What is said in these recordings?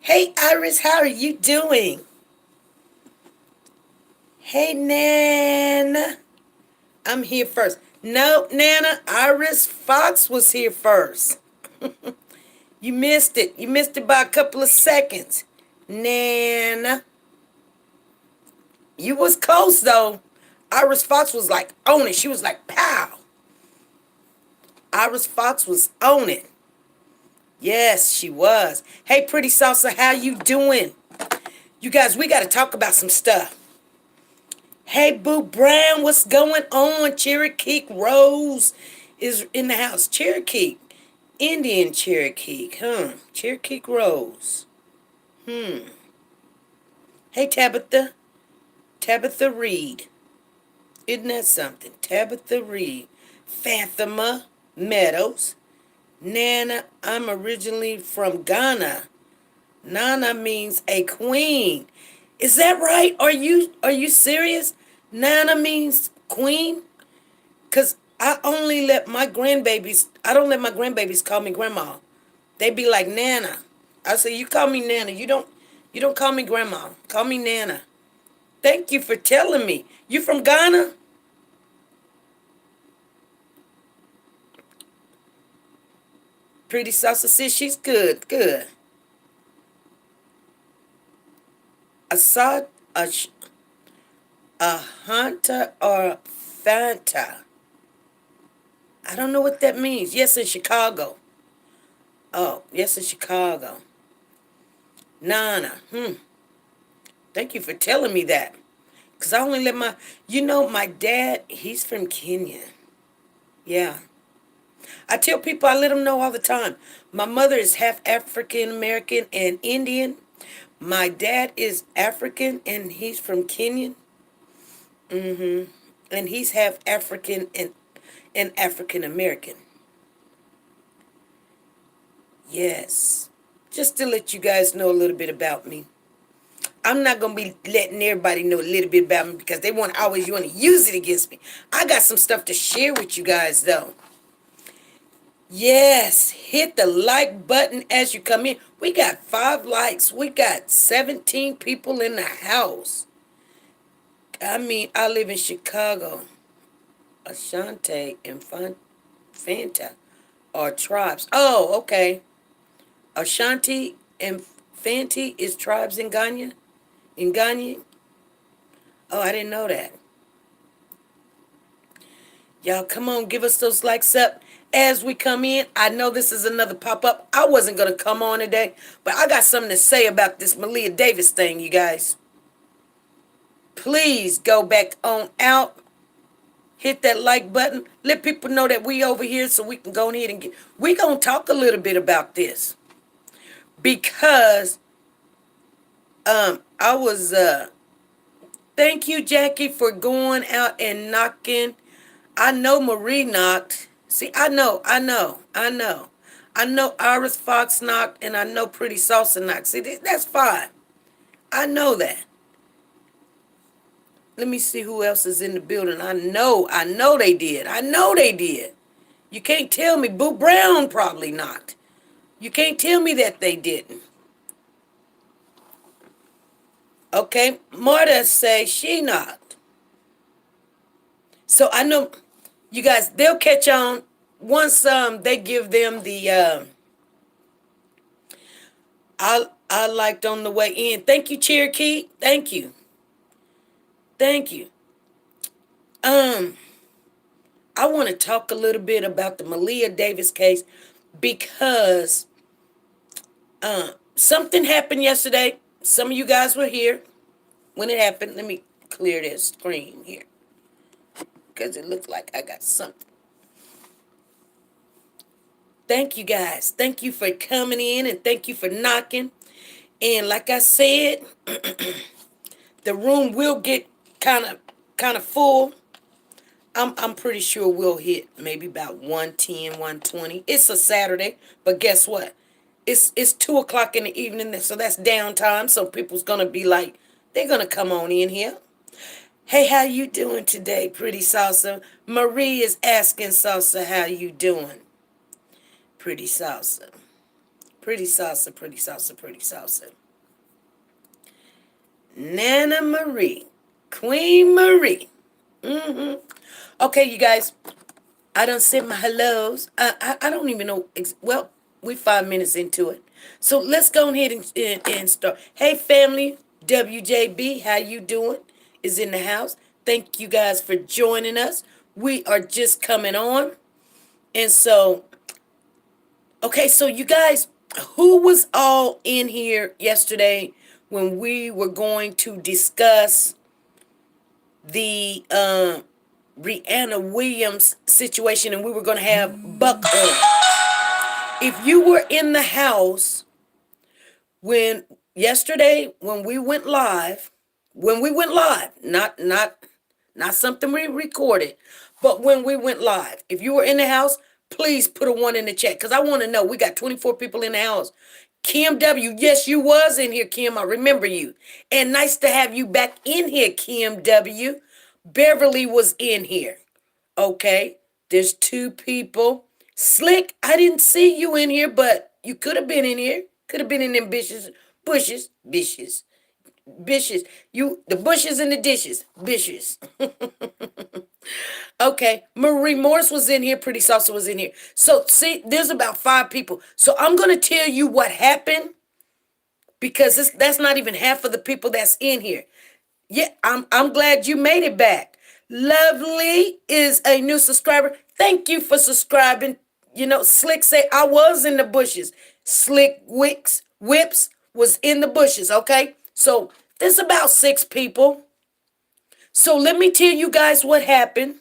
Hey, Iris, how are you doing? Hey, Nana. I'm here first. No, Nana, Iris Fox was here first. You missed it. You missed it by a couple of seconds. Nana. You was close, though. Iris Fox was like on it. She was like, pow. Iris Fox was on it. Yes, she was. Hey, Pretty Salsa, how you doing? You guys, we got to talk about some stuff. Hey, Boo Brown, what's going on? Cherokee Rose is in the house. Cherokee, Indian Cherokee, huh? Cherokee Rose. Hey, Tabitha. Tabitha Reed. Isn't that something? Tabitha Reed. Fatima Meadows. Nana, I'm originally from Ghana. Nana means a queen. Is that right? Are you serious? Nana means queen? Cause I don't let my grandbabies call me grandma. They be like Nana. I say, you call me Nana. You don't call me grandma. Call me Nana. Thank you for telling me. You from Ghana? Pretty Salsa says she's good. Good. Assad, a, a hunter or Fanta. I don't know what that means. Yes, in Chicago. Oh, yes, in Chicago. Nana. Thank you for telling me that. Because I only let my dad, he's from Kenya. Yeah. I tell people, I let them know all the time. My mother is half African American and Indian. My dad is African and he's from Kenya. And he's half African and African American. Yes. Just to let you guys know a little bit about me. I'm not gonna be letting everybody know a little bit about me because they want to use it against me. I got some stuff to share with you guys though. Yes, hit the like button as you come in. We got 5 likes. We got 17 people in the house. I mean, I live in Chicago. Ashanti and Fanta are tribes. Oh, okay. Ashanti and Fanti is tribes in Ghana. In Ghana. Oh, I didn't know that. Y'all, come on, give us those likes up as we come in. I know this is another pop up. I wasn't going to come on today, but I got something to say about this Malia Davis thing, you guys. Please go back on out. Hit that like button. Let people know that we over here so we can go ahead and get. We going to talk a little bit about this because I was thank you, Jackie, for going out and knocking. I know Marie knocked. See, I know Iris Fox knocked, and I know Pretty Salsa knocked. See, that's fine. I know that. Let me see who else is in the building. I know they did. I know they did. You can't tell me Boo Brown probably knocked. You can't tell me that they didn't. Okay, Marta say she knocked. So I know you guys, they'll catch on once they give them the I liked on the way in. Thank you, Cherokee. Thank you. Thank you. Um, I want to talk a little bit about the Malia Davis case because something happened yesterday. Some of you guys were here when it happened. Let me clear this screen here because it looks like I got something. Thank you guys. Thank you for coming in and thank you for knocking. And like I said, the room will get kind of full. I'm pretty sure we'll hit maybe about 110, 120. It's a Saturday, but guess what? It's 2 o'clock in the evening, so that's downtime. So people's gonna be like, they're gonna come on in here. Hey, how you doing today, pretty salsa? Marie is asking salsa, how you doing? Pretty salsa. Pretty salsa, pretty salsa, pretty salsa. Nana Marie. Queen Marie. Okay, you guys. I done said my hellos. I don't even know. Well, we 5 minutes into it. So let's go ahead and start. Hey, family. WJB, how you doing? Is in the house. Thank you guys for joining us. We are just coming on. And so, okay, so you guys, who was all in here yesterday when we were going to discuss the Brianna Williams situation and we were going to have Buck on? If you were in the house when yesterday when we went live, not something we recorded, but when we went live, if you were in the house, please put a 1 in the chat because I want to know. We got 24 people in the house. Kim W, yes, you was in here, Kim. I remember you. And nice to have you back in here, Kim W. Beverly was in here. Okay, there's 2 people. Slick, I didn't see you in here, but you could have been in here. Could have been in them bushes. The bushes and the dishes, bushes. Okay, Marie Morse was in here. Pretty Salsa was in here. So see, there's about 5 people. So I'm gonna tell you what happened because that's not even half of the people that's in here. Yeah, I'm glad you made it back. Lovely is a new subscriber. Thank you for subscribing. You know, Slick say I was in the bushes. Slick Whips was in the bushes, okay? So there's about 6 people. So let me tell you guys what happened.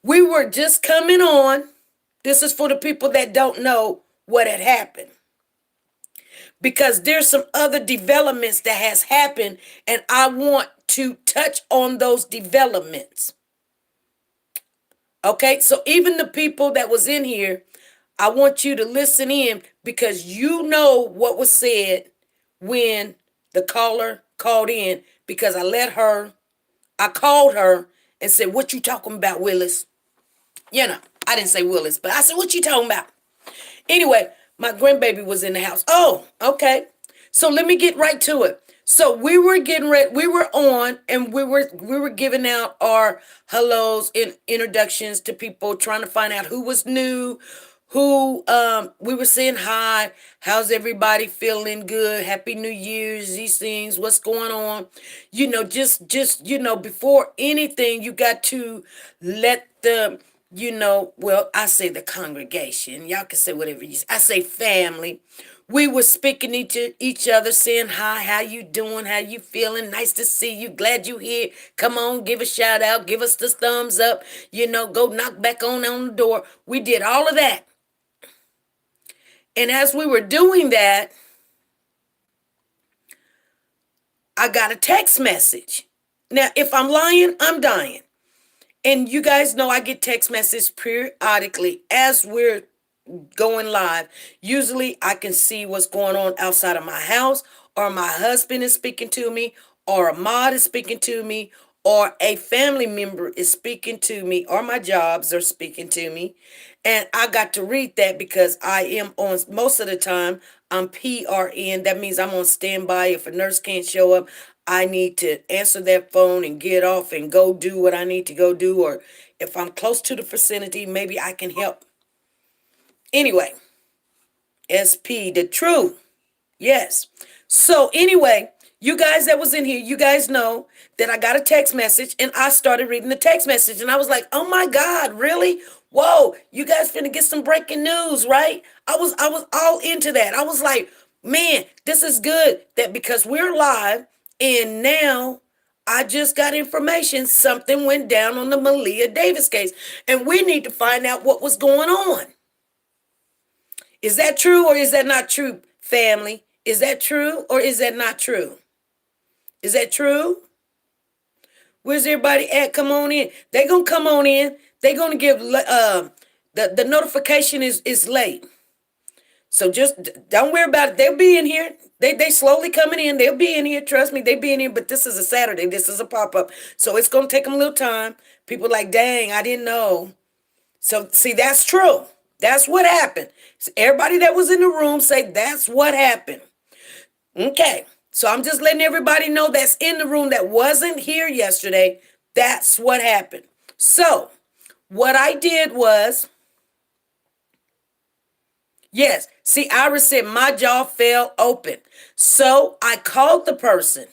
We were just coming on. This is for the people that don't know what had happened. Because there's some other developments that has happened and I want to touch on those developments. Okay, so even the people that was in here, I want you to listen in because you know what was said when the caller called in because I called her and said, what you talking about, Willis? You know, I didn't say Willis, but I said, what you talking about? Anyway, my grandbaby was in the house. Oh, okay. So let me get right to it. So we were getting ready, we were on and we were giving out our hellos and introductions to people, trying to find out who was new, who we were saying hi, how's everybody feeling, good, happy New Year's, these things, what's going on. You know, just before anything, you got to let the well, I say the congregation. Y'all can say whatever you say. I say family. We were speaking to each other, saying hi, how you doing, how you feeling, nice to see you, glad you here. Come on, give a shout out, give us the thumbs up, go knock back on the door. We did all of that. And as we were doing that, I got a text message. Now, if I'm lying, I'm dying. And you guys know I get text messages periodically as we're going live. Usually I can see what's going on outside of my house, or my husband is speaking to me, or a mod is speaking to me, or a family member is speaking to me, or my jobs are speaking to me. And I got to read that because I am on, most of the time, I'm PRN. That means I'm on standby. If a nurse can't show up, I need to answer that phone and get off and go do what I need to go do. Or if I'm close to the vicinity, maybe I can help. Anyway, SP, the truth. Yes. So anyway, you guys that was in here, you guys know that I got a text message and I started reading the text message and I was like, oh my God, really? Whoa, you guys finna get some breaking news, right? I was all into that. I was like, man, this is good that because we're live and now I just got information. Something went down on the Malia Davis case and we need to find out what was going on. Is that true or is that not true, family? Is that true or is that not true? Is that true? Where's everybody at? Come on in. They gonna come on in. They gonna give the notification is late. So just don't worry about it. They'll be in here. They slowly coming in. They'll be in here. Trust me, they be in here. But this is a Saturday. This is a pop up. So it's gonna take them a little time. People like, dang, I didn't know. So see, that's true. That's what happened. So everybody that was in the room say that's what happened. Okay. So I'm just letting everybody know that's in the room that wasn't here yesterday. That's what happened. So what I did was, yes, see, Iris said my jaw fell open. So I called the person.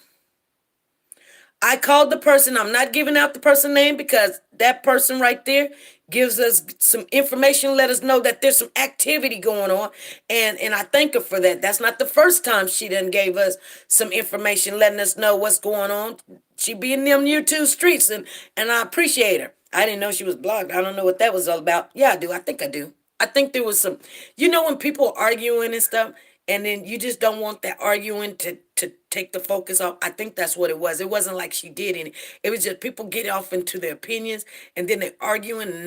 I'm not giving out the person name because that person right there gives us some information, let us know that there's some activity going on. And I thank her for that. That's not the first time she done gave us some information, letting us know what's going on. She be in them YouTube streets and I appreciate her. I didn't know she was blocked. I don't know what that was all about. Yeah, I do. I think I do. I think there was some, when people are arguing and stuff, and then you just don't want that arguing to take the focus off. I think that's what it was. It wasn't like she did any. It was just people get off into their opinions, and then they're arguing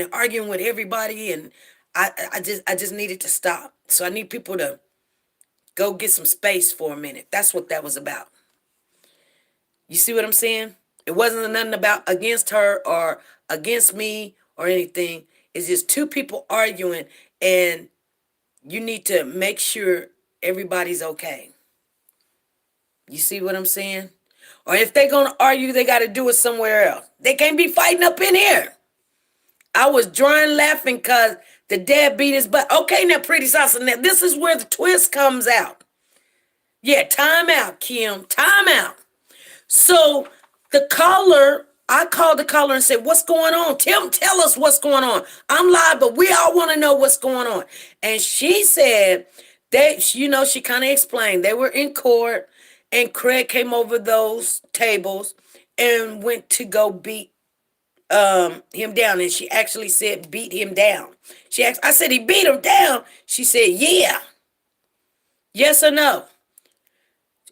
with everybody, and I just needed to stop. So I need people to go get some space for a minute. That's what that was about. You see what I'm saying? It wasn't nothing about against her or against me or anything. It's just two people arguing, and you need to make sure everybody's okay. You see what I'm saying? Or if they're going to argue, they got to do it somewhere else. They can't be fighting up in here. I was drawing laughing because the dad beat his butt. Okay, now, Pretty Salsa, now this is where the twist comes out. Yeah, time out, Kim. Time out. So I called the caller and said, what's going on? Tell us what's going on. I'm live, but we all want to know what's going on. And she said she kind of explained they were in court and Craig came over those tables and went to go beat him down. And she actually said beat him down. She asked, I said, he beat him down. She said, yeah. Yes or no?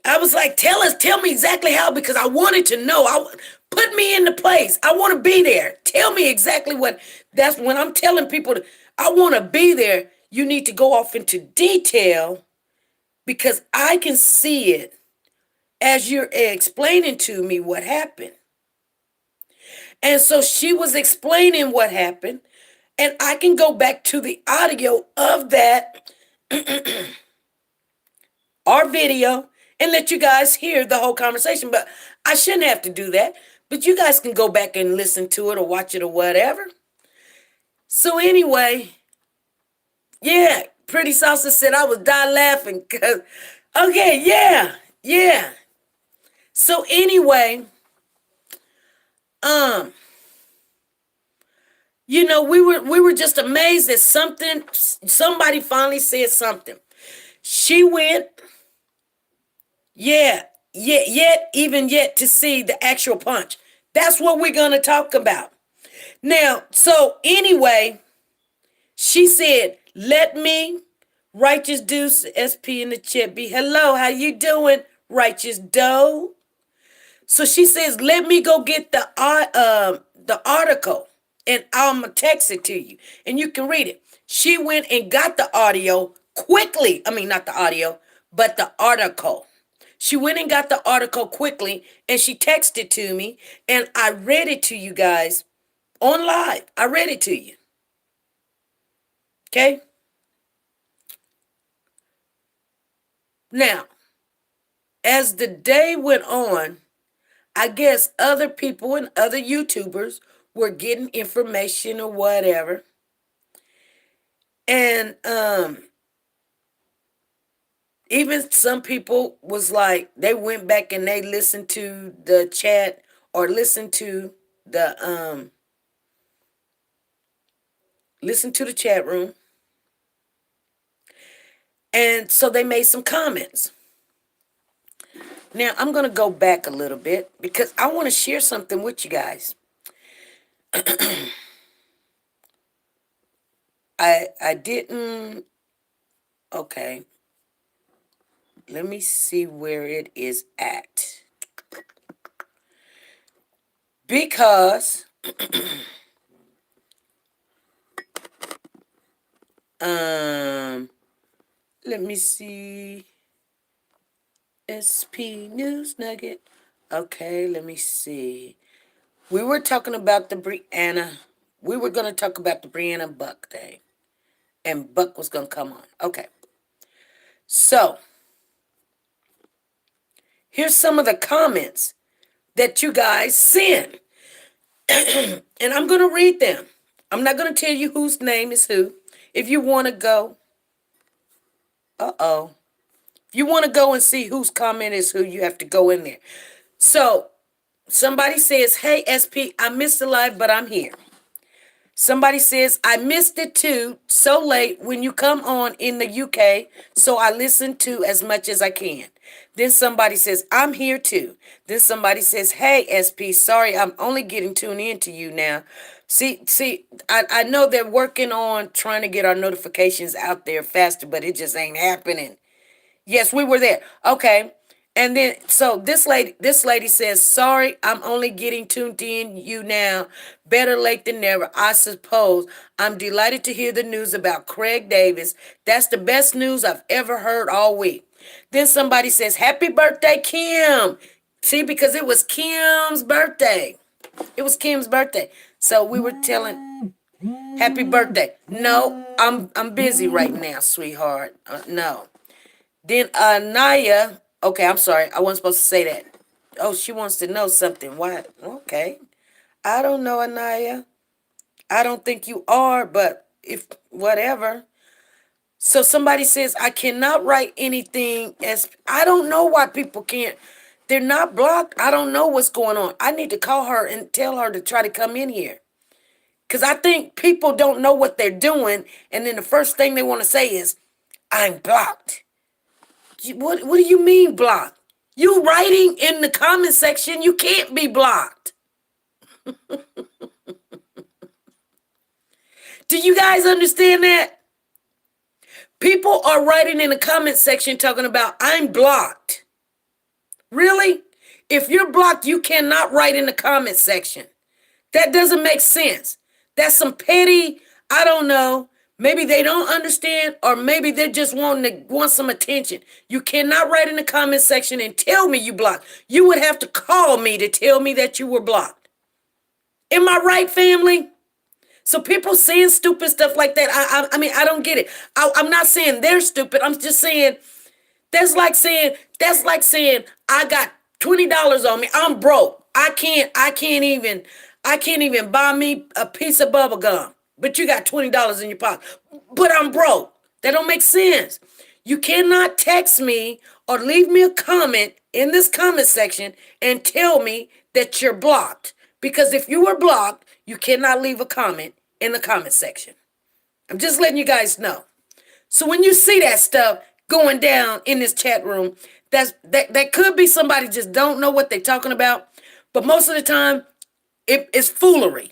I was like, tell me exactly how, because I wanted to know. Put me in the place. I want to be there. Tell me exactly what. That's when I'm telling people, I want to be there. You need to go off into detail because I can see it as you're explaining to me what happened. And so she was explaining what happened, and I can go back to the audio of that, our video, and let you guys hear the whole conversation. But I shouldn't have to do that. But you guys can go back and listen to it or watch it or whatever. So anyway, yeah, Pretty Salsa said I was dying laughing because, okay, yeah. So anyway, we were just amazed that somebody finally said something. She went, yet to see the actual punch. That's what we're going to talk about. Now, so anyway, she said, let me, Righteous Deuce, SP in the chat, be hello, how you doing, Righteous Doe? So she says, let me go get the article, and I'm going to text it to you, and you can read it. She went and got the audio quickly. I mean, not the audio, but the article. She went and got the article quickly, and she texted it to me, and I read it to you guys on live. I read it to you. Okay? Now, as the day went on, I guess other people and other YouTubers were getting information or whatever. And even some people was like, they went back and they listened to the chat or listened to the chat room. And so they made some comments. Now, I'm going to go back a little bit because I want to share something with you guys. I didn't Okay. Let me see where it is at. Because let me see. SP News Nugget. Okay, let me see. We were talking about the Brianna. We were going to talk about the Brianna Buck thing. And Buck was going to come on. Okay. So, here's some of the comments that you guys sent. And I'm going to read them. I'm not going to tell you whose name is who. If you want to go, uh-oh. If you want to go and see whose comment is who, you have to go in there. So, somebody says, hey, SP, I missed the live, but I'm here. Somebody says, I missed it too, so late when you come on in the UK, so I listen to as much as I can. Then somebody says, I'm here too. Then somebody says, hey, SP, sorry, I'm only getting tuned in to you now. See, I know they're working on trying to get our notifications out there faster, but it just ain't happening. Yes, we were there. Okay. And then so this lady says, sorry, I'm only getting tuned in you now. Better late than never, I suppose. I'm delighted to hear the news about Craig Davis. That's the best news I've ever heard all week. Then somebody says, happy birthday, Kim. See, because it was Kim's birthday. It was Kim's birthday. So we were telling happy birthday. No, I'm busy right now, sweetheart. No. Then Naya, okay, I'm sorry, I wasn't supposed to say that. Oh, she wants to know something. Why? Okay. I don't know, Anaya. I don't think you are, but if whatever. So somebody says, I cannot write anything as I don't know why people can't. They're not blocked. I don't know what's going on. I need to call her and tell her to try to come in here. Because I think people don't know what they're doing. And then the first thing they want to say is, I'm blocked. What do you mean blocked? You writing in the comment section, you can't be blocked. Do you guys understand that? People are writing in the comment section talking about, I'm blocked. Really? If you're blocked, you cannot write in the comment section. That doesn't make sense. That's some petty, I don't know. Maybe they don't understand, or maybe they're just want some attention. You cannot write in the comment section and tell me you blocked. You would have to call me to tell me that you were blocked. Am I right, family? So people saying stupid stuff like that, I mean, I don't get it. I'm not saying they're stupid. I'm just saying that's like saying I got $20 on me. I'm broke. I can't even buy me a piece of bubble gum. But you got $20 in your pocket. But I'm broke. That don't make sense. You cannot text me or leave me a comment in this comment section and tell me that you're blocked. Because if you were blocked, you cannot leave a comment in the comment section. I'm just letting you guys know. So when you see that stuff going down in this chat room, that could be somebody just don't know what they're talking about. But most of the time, it's foolery.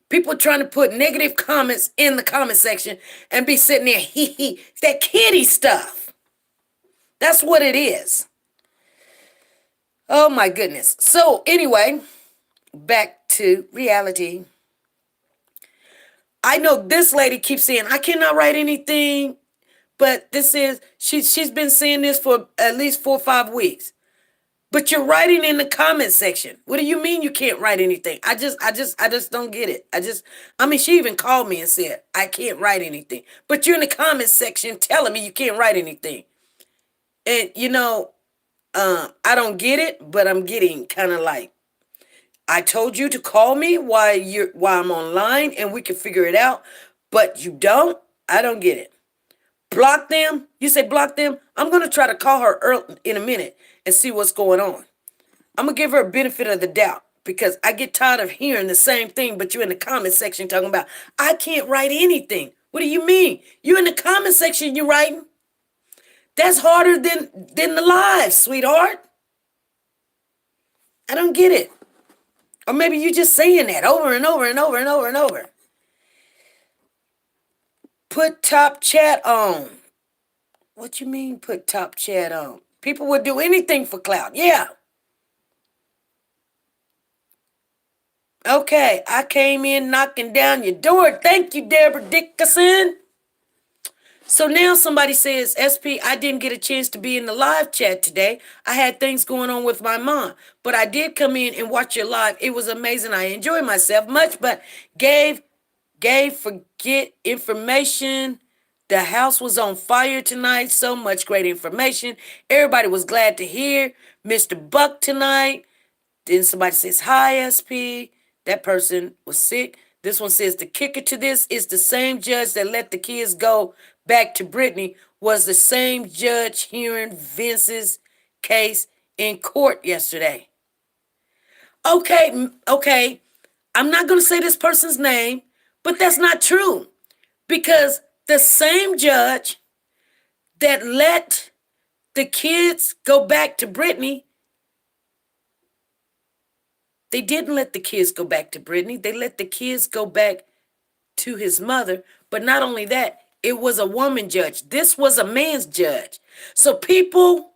People trying to put negative comments in the comment section and be sitting there, hee hee. It's that kitty stuff. That's what it is. Oh my goodness. So anyway, back to reality. I know this lady keeps saying, I cannot write anything, but this is, she's been saying this for at least 4 or 5 weeks. But you're writing in the comment section. What do you mean you can't write anything? I just don't get it. I mean, she even called me and said, I can't write anything. But you're in the comment section telling me you can't write anything. And, I don't get it, but I'm getting kind of like, I told you to call me while I'm online and we can figure it out, but you don't? I don't get it. Block them? You say block them? I'm going to try to call her early in a minute and see what's going on. I'm going to give her a benefit of the doubt because I get tired of hearing the same thing, but you're in the comment section talking about, I can't write anything. What do you mean? You're in the comment section, you're writing. That's harder than the live, sweetheart. I don't get it. Or maybe you're just saying that over and over and over and over and over. Put top chat on. What you mean put top chat on? People would do anything for clout. Yeah. Okay, I came in knocking down your door. Thank you, Deborah Dickerson. So now somebody says, SP, I didn't get a chance to be in the live chat today. I had things going on with my mom, but I did come in and watch your live. It was amazing. I enjoyed myself much, but gave forget information. The house was on fire tonight. So much great information. Everybody was glad to hear Mr. Buck tonight. Then somebody says, hi, SP. That person was sick. This one says, the kicker to this is the same judge that let the kids go back to Brittany was the same judge hearing Vence's case in court yesterday. Okay. I'm not going to say this person's name, but that's not true. Because the same judge that let the kids go back to Brittany, they didn't let the kids go back to Brittany. They let the kids go back to his mother. But not only that, it was a woman judge. This was a man's judge. So people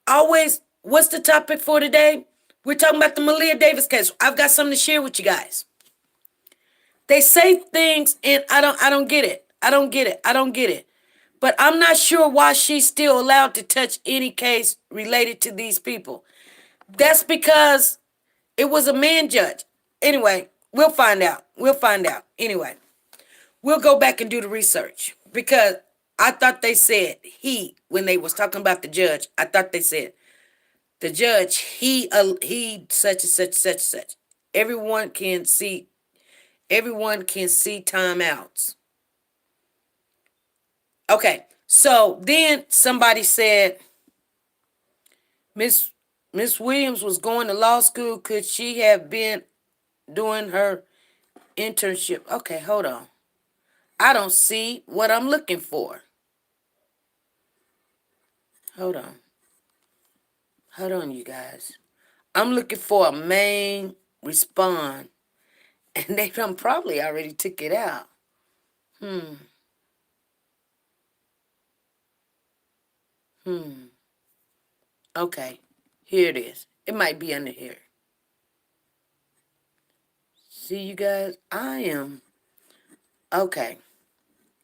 always, what's the topic for today? We're talking about the Malia Davis case. I've got something to share with you guys. They say things and I don't get it. I don't get it. But I'm not sure why she's still allowed to touch any case related to these people. That's because it was a man judge. Anyway, we'll find out. Anyway, we'll go back and do the research because I thought they said when they was talking about the judge, I thought they said the judge, he such and such. Everyone can see timeouts. Okay, so then somebody said Miss Williams was going to law school. Could she have been doing her internship? Okay, hold on. I don't see what I'm looking for. Hold on, you guys. I'm looking for a main respond. And they done probably already took it out. Okay, here it is. It might be under here. See, you guys, okay.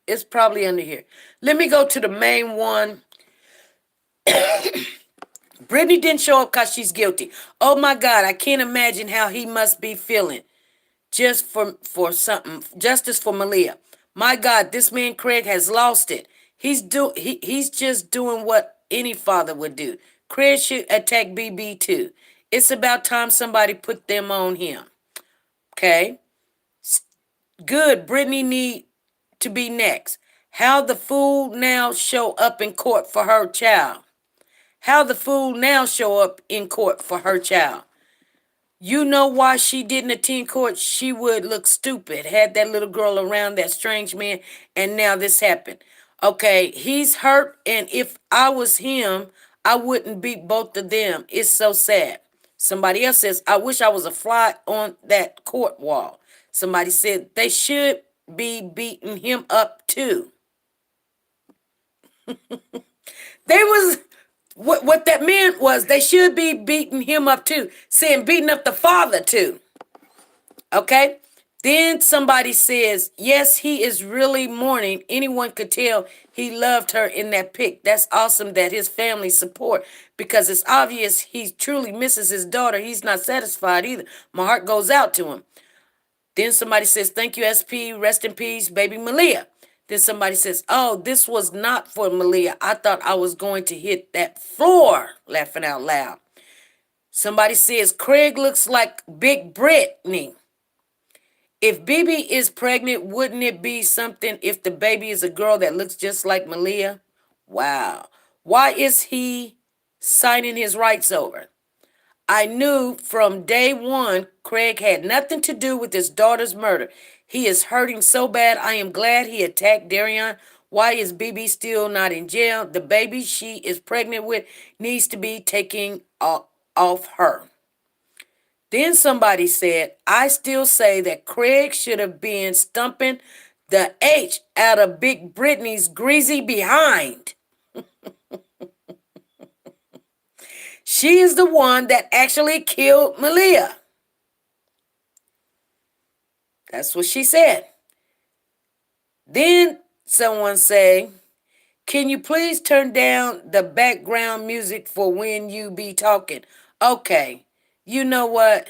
It's probably under here. Let me go to the main one. Brittany didn't show up because she's guilty. Oh my God, I can't imagine how he must be feeling. Just for something. Justice for Maleah. My God, this man Craig has lost it. He's just doing what any father would do. Craig should attack BB too. It's about time somebody put them on him. Okay? Good. Brittany need to be next. How the fool now show up in court for her child. You know why she didn't attend court? She would look stupid. Had that little girl around that strange man, and now this happened. Okay, he's hurt, and if I was him, I wouldn't beat both of them. It's so sad. Somebody else says, I wish I was a fly on that court wall. Somebody said they should be beating him up too. What that meant was they should be beating him up too, saying beating up the father too. Okay? Then somebody says, yes, he is really mourning. Anyone could tell he loved her in that pic. That's awesome that his family support because it's obvious he truly misses his daughter. He's not satisfied either. My heart goes out to him. Then somebody says, thank you, SP. Rest in peace, baby Maleah. Then somebody says, oh, this was not for Maleah. I thought I was going to hit that floor, laughing out loud. Somebody says, Craig looks like Big Brittany. If BB is pregnant, wouldn't it be something if the baby is a girl that looks just like Maleah? Wow. Why is he signing his rights over? I knew from day one Craig had nothing to do with his daughter's murder. He is hurting so bad. I am glad he attacked Derion. Why is BB still not in jail? The baby she is pregnant with needs to be taken off her. Then somebody said, I still say that Craig should have been stumping the H out of Big Brittany's greasy behind. She is the one that actually killed Maleah. That's what she said. Then someone say, can you please turn down the background music for when you be talking? Okay, you know what?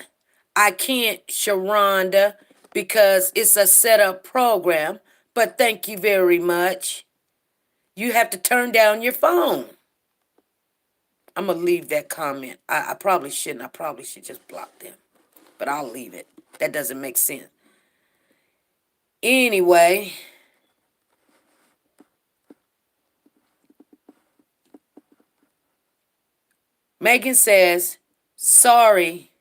I can't, Sharonda, because it's a setup program, but thank you very much. You have to turn down your phone. I'm going to leave that comment. I probably shouldn't. I probably should just block them, but I'll leave it. That doesn't make sense. Anyway, Megan says, sorry,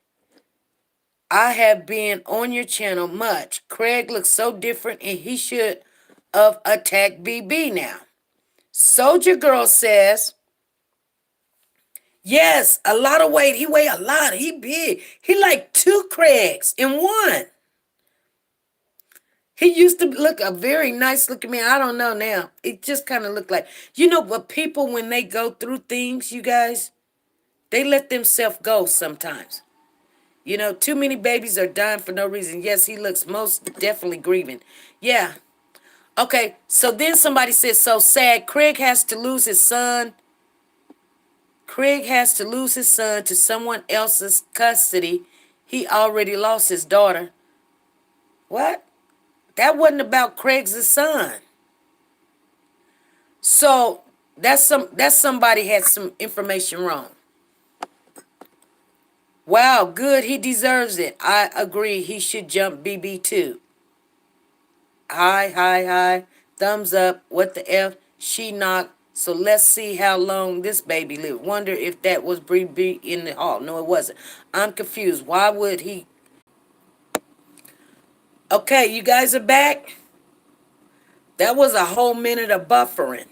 I have been on your channel much. Craig looks so different and he should have attacked BB now. Soldier Girl says, yes, a lot of weight. He weigh a lot. He big. He like two Craigs in one. He used to look a very nice looking man. I don't know now. It just kind of looked like, but people, when they go through things, you guys, they let themselves go sometimes. Too many babies are dying for no reason. Yes, he looks most definitely grieving. Yeah. Okay, so then somebody says, so sad. Craig has to lose his son. Craig has to lose his son to someone else's custody. He already lost his daughter. What? That wasn't about Craig's son. So that's somebody had some information wrong. Wow, good. He deserves it. I agree. He should jump BB too. Hi. Thumbs up. What the F? She knocked. So let's see how long this baby lived. Wonder if that was BB in the hall. No, it wasn't. I'm confused. Why would he? Okay, you guys are back. That was a whole minute of buffering.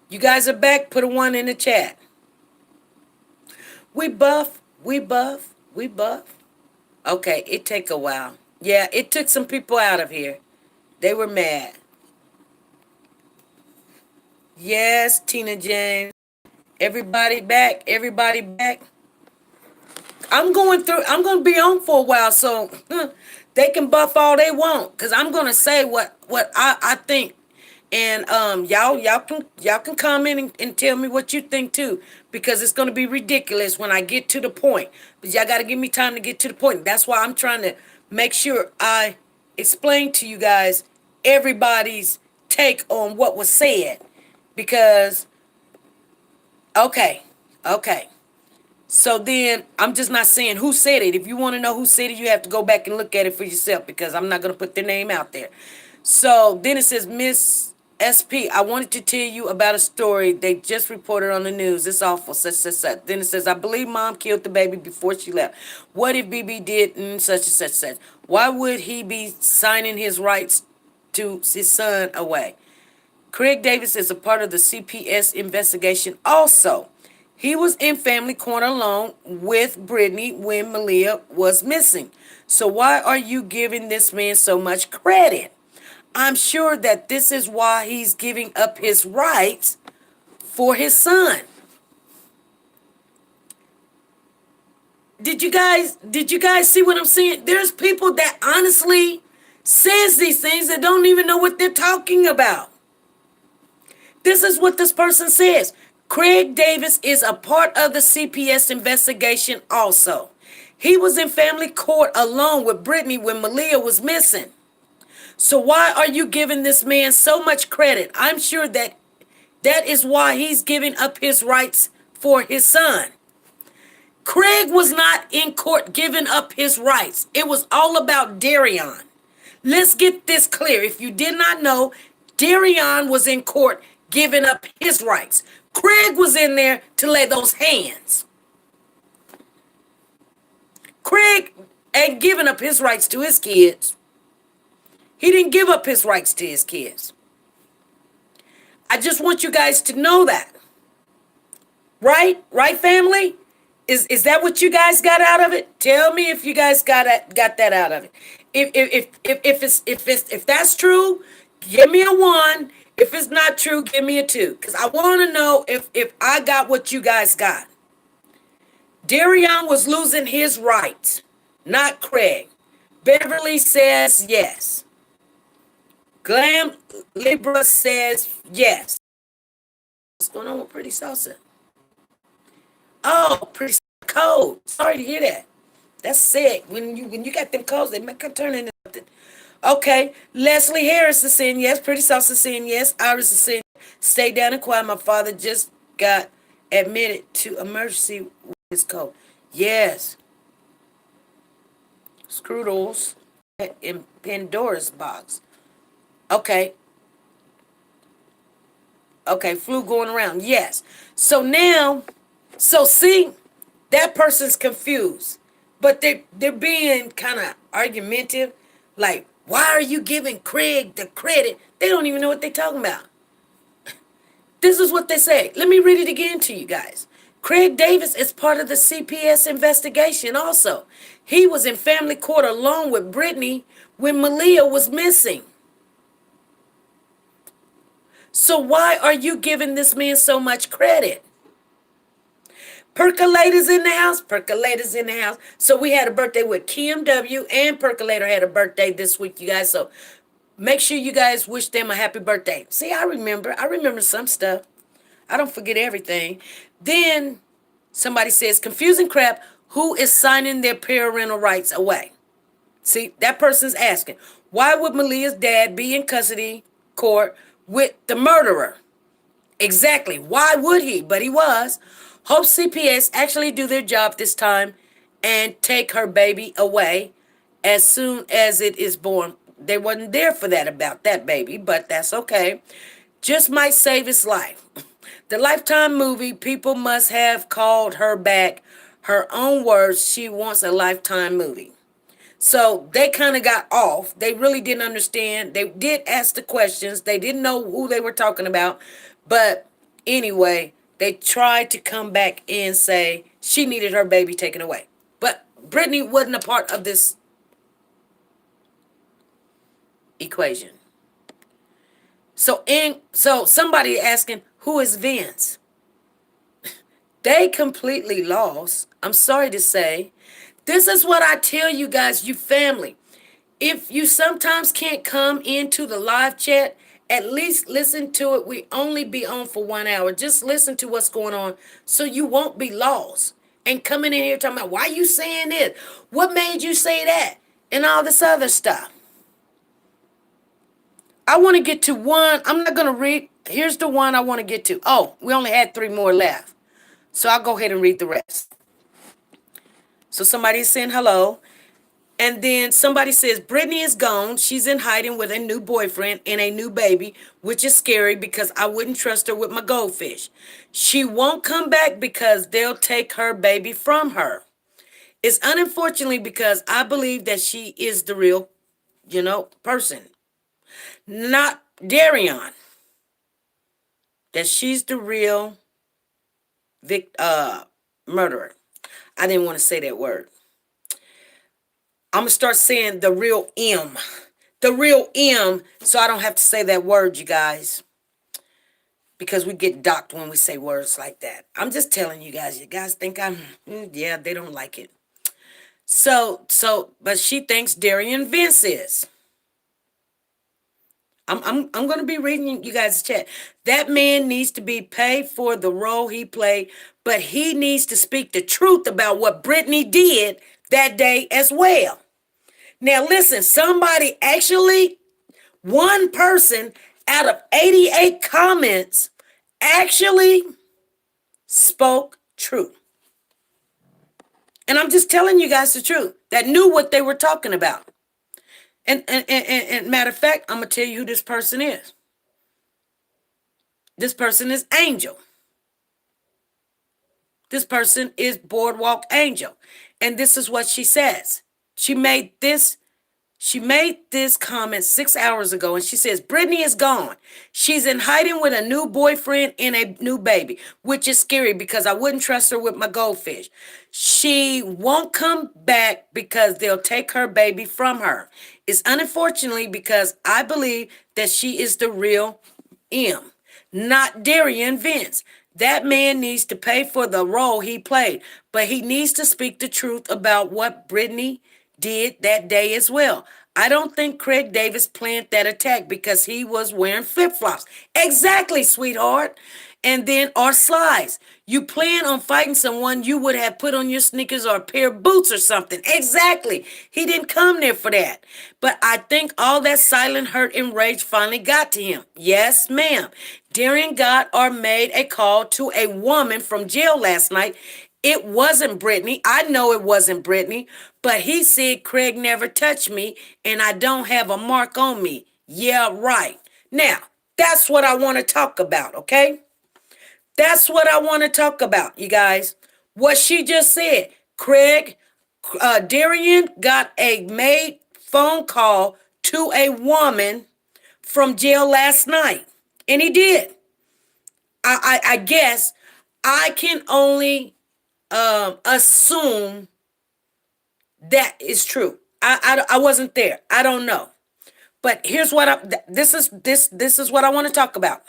You guys are back. Put a 1 in the chat. We buff. Okay, it take a while. Yeah, it took some people out of here. They were mad. Yes, Tina James. Everybody back. I'm going to be on for a while, so they can buff all they want, because I'm going to say what I think. And y'all can comment and tell me what you think too, because it's going to be ridiculous when I get to the point. But y'all got to give me time to get to the point. That's why I'm trying to make sure I explain to you guys everybody's take on what was said. Because, okay. So then, I'm just not saying who said it. If you want to know who said it, you have to go back and look at it for yourself, because I'm not going to put their name out there. So then it says, Miss SP, I wanted to tell you about a story they just reported on the news. It's awful, such. Then it says, I believe mom killed the baby before she left. What if BB did such and such? Why would he be signing his rights to his son away? Craig Davis is a part of the CPS investigation also. He was in family court alone with Brittany when Maleah was missing. So why are you giving this man so much credit? I'm sure that this is why he's giving up his rights for his son. Did you guys see what I'm saying? There's people that honestly says these things that don't even know what they're talking about. This is what this person says. Craig Davis is a part of the CPS investigation also. He was in family court alone with Brittany when Maleah was missing. So why are you giving this man so much credit? I'm sure that is why he's giving up his rights for his son. Craig was not in court giving up his rights. It was all about Derion. Let's get this clear. If you did not know, Derion was in court giving up his rights. Craig was in there to lay those hands. Craig ain't giving up his rights to his kids. He didn't give up his rights to his kids. I just want you guys to know that. Right? Right, family? Is that what you guys got out of it? Tell me if you guys got that out of it. If that's true, give me a 1. If it's not true, give me a 2. Because I want to know if I got what you guys got. Derion was losing his rights, not Craig. Beverly says yes. Glam Libra says yes. What's going on with Pretty Salsa? Oh, Pretty cold. Sorry to hear that. That's sick. When you got them colds, they make them turn into something. Okay, Leslie Harris is saying yes. Pretty Salsa is saying yes. Iris is saying stay down and quiet. My father just got admitted to emergency with his cold. Yes. Scrutals in Pandora's box. Okay. Okay, flu going around. Yes. So now, so see, that person's confused. But they're being kind of argumentative. Like, why are you giving Craig the credit? They don't even know what they're talking about. This is what they say. Let me read it again to you guys. Craig Davis is part of the CPS investigation also. He was in family court along with Brittany when Maleah was missing. So why are you giving this man so much credit? Percolators in the house. Percolators in the house. So we had a birthday with Kim W. and Percolator had a birthday this week, you guys. So make sure you guys wish them a happy birthday. See, I remember some stuff. I don't forget everything. Then somebody says, confusing crap, who is signing their parental rights away? See, that person's asking, why would Maleah's dad be in custody court with the murderer? Exactly. Why would he? But he was. Hope CPS actually do their job this time and take her baby away as soon as it is born. They wasn't there for that about that baby, but that's okay. Just might save his life. The Lifetime movie, people must have called her back. Her own words, she wants a Lifetime movie. So they kind of got off. They really didn't understand. They did ask the questions. They didn't know who they were talking about. But anyway, they tried to come back and say she needed her baby taken away. But Brittany wasn't a part of this equation. So somebody asking, who is Vence? They completely lost. I'm sorry to say. This is what I tell you guys, you family. If you sometimes can't come into the live chat, at least listen to it. We only be on for 1 hour. Just listen to what's going on so you won't be lost. And coming in here talking about, why you saying this? What made you say that? And all this other stuff. I want to get to one. I'm not going to read. Here's the one I want to get to. Oh, we only had 3 more left. So I'll go ahead and read the rest. So somebody's saying hello. And then somebody says, Brittany is gone. She's in hiding with a new boyfriend and a new baby, which is scary because I wouldn't trust her with my goldfish. She won't come back because they'll take her baby from her. It's unfortunately because I believe that she is the real, person. Not Derion. That she's the real murderer. I didn't want to say that word. I'm going to start saying the real M. The real M, so I don't have to say that word, you guys. Because we get docked when we say words like that. I'm just telling you guys. You guys think they don't like it. But she thinks Derion Vence is. I'm going to be reading you guys' chat. That man needs to be paid for the role he played, but he needs to speak the truth about what Brittany did that day as well. Now listen, one person out of 88 comments actually spoke true. And I'm just telling you guys the truth, that knew what they were talking about. And matter of fact, I'm going to tell you who this person is. This person is Angel. This person is Boardwalk Angel. And this is what she says. She made this comment 6 hours ago, and she says, Brittany is gone. She's in hiding with a new boyfriend and a new baby, which is scary because I wouldn't trust her with my goldfish. She won't come back because they'll take her baby from her. It's unfortunately because I believe that she is the real M, not Derion Vence. That man needs to pay for the role he played, but he needs to speak the truth about what Brittany did that day as well. I don't think Craig Davis planned that attack because he was wearing flip flops. Exactly, sweetheart. And then, or slides. You plan on fighting someone, you would have put on your sneakers or a pair of boots or something. Exactly. He didn't come there for that. But I think all that silent hurt and rage finally got to him. Yes, ma'am. Darian got or made a call to a woman from jail last night. It wasn't Brittany. I know it wasn't Brittany, but he said Craig never touched me and I don't have a mark on me. Yeah, right. Now, that's what I want to talk about, okay? That's what I want to talk about, you guys. What she just said. Craig, Derion got a made phone call to a woman from jail last night. And he did. I guess I can only assume that is true. I wasn't there. I don't know. But here's what this is what I want to talk about.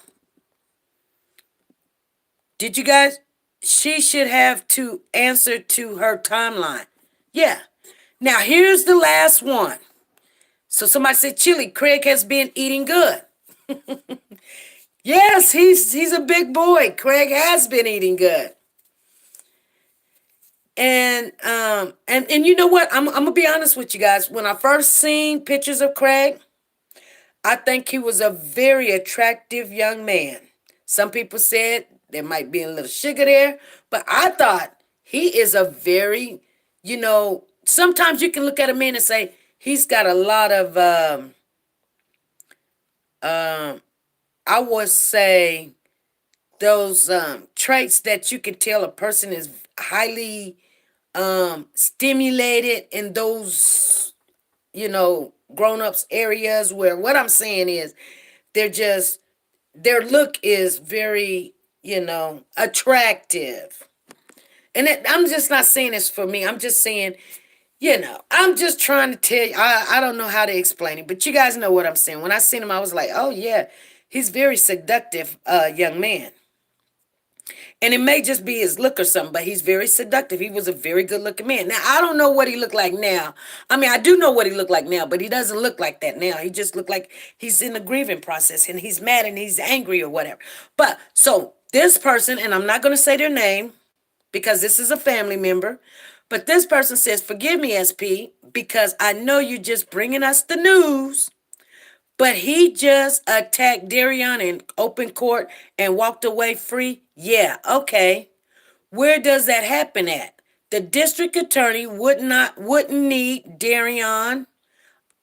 Did you guys? She should have to answer to her timeline. Yeah. Now here's the last one. So somebody said, Chili, Craig has been eating good. Yes, he's a big boy. Craig has been eating good. And you know what? I'm gonna be honest with you guys. When I first seen pictures of Craig, I think he was a very attractive young man. Some people said there might be a little sugar there, but I thought he is a very, sometimes you can look at a man and say he's got a lot of, I would say, those traits that you can tell a person is highly stimulated in those, grown-ups areas where what I'm saying is their look is very, attractive. And I'm just not saying this for me. I'm just saying, I'm just trying to tell you. I don't know how to explain it, but you guys know what I'm saying. When I seen him, I was like, oh, yeah, he's very seductive young man. And it may just be his look or something, but he's very seductive. He was a very good looking man. Now, I don't know what he looked like now. I mean, I do know what he looked like now, but he doesn't look like that now. He just looked like he's in the grieving process and he's mad and he's angry or whatever. But so this person, and I'm not going to say their name because this is a family member, but this person says, forgive me, SP, because I know you're just bringing us the news. But he just attacked Derion in open court and walked away free? Yeah, okay. Where does that happen at? The district attorney wouldn't need Derion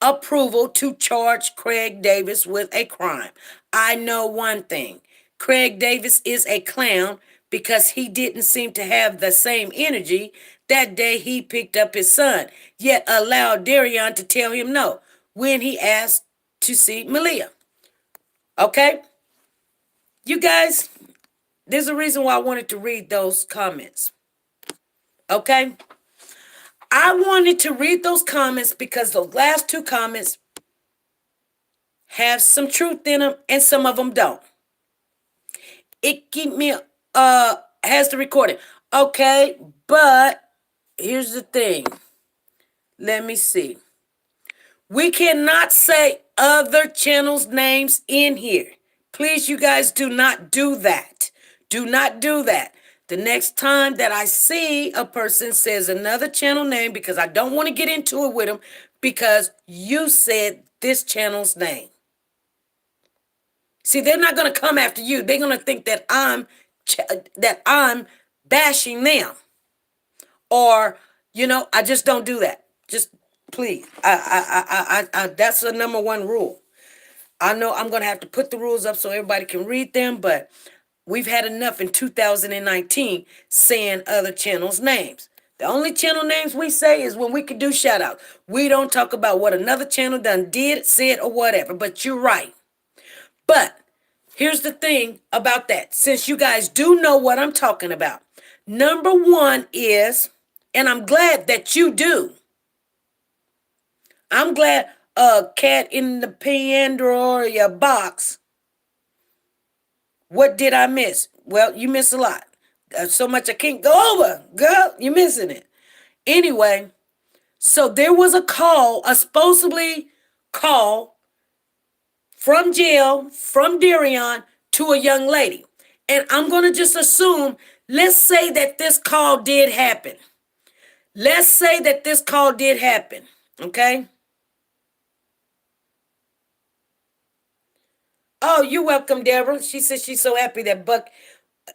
approval to charge Craig Davis with a crime. I know one thing. Craig Davis is a clown because he didn't seem to have the same energy that day he picked up his son, yet allowed Derion to tell him no when he asked to see Maleah. Okay? You guys, there's a reason why I wanted to read those comments. Okay? I wanted to read those comments because those last two comments have some truth in them and some of them don't. It keep me has the recording. Okay, but here's the thing. Let me see. We cannot say other channels' names in here. Please, you guys, do not do that. Do not do that. The next time that I see a person says another channel name, because I don't want to get into it with them, because you said this channel's name. See, they're not going to come after you. They're going to think that I'm bashing them. Or, I just don't do that. Just please. That's the number one rule. I know I'm going to have to put the rules up so everybody can read them, but we've had enough in 2019 saying other channels' names. The only channel names we say is when we can do shout out. We don't talk about what another channel done did, said, or whatever, but you're right. But here's the thing about that. Since you guys do know what I'm talking about, number one is, and I'm glad that you do. I'm glad cat in the Pandora box What did I miss? Well, you missed a lot. So much I can't go over. Girl, you're missing it. Anyway, so there was a call, a supposedly call from jail, from Derion to a young lady. And I'm going to just assume, let's say that this call did happen. Let's say that this call did happen. Okay? Oh, you're welcome, Deborah. She says she's so happy that Buck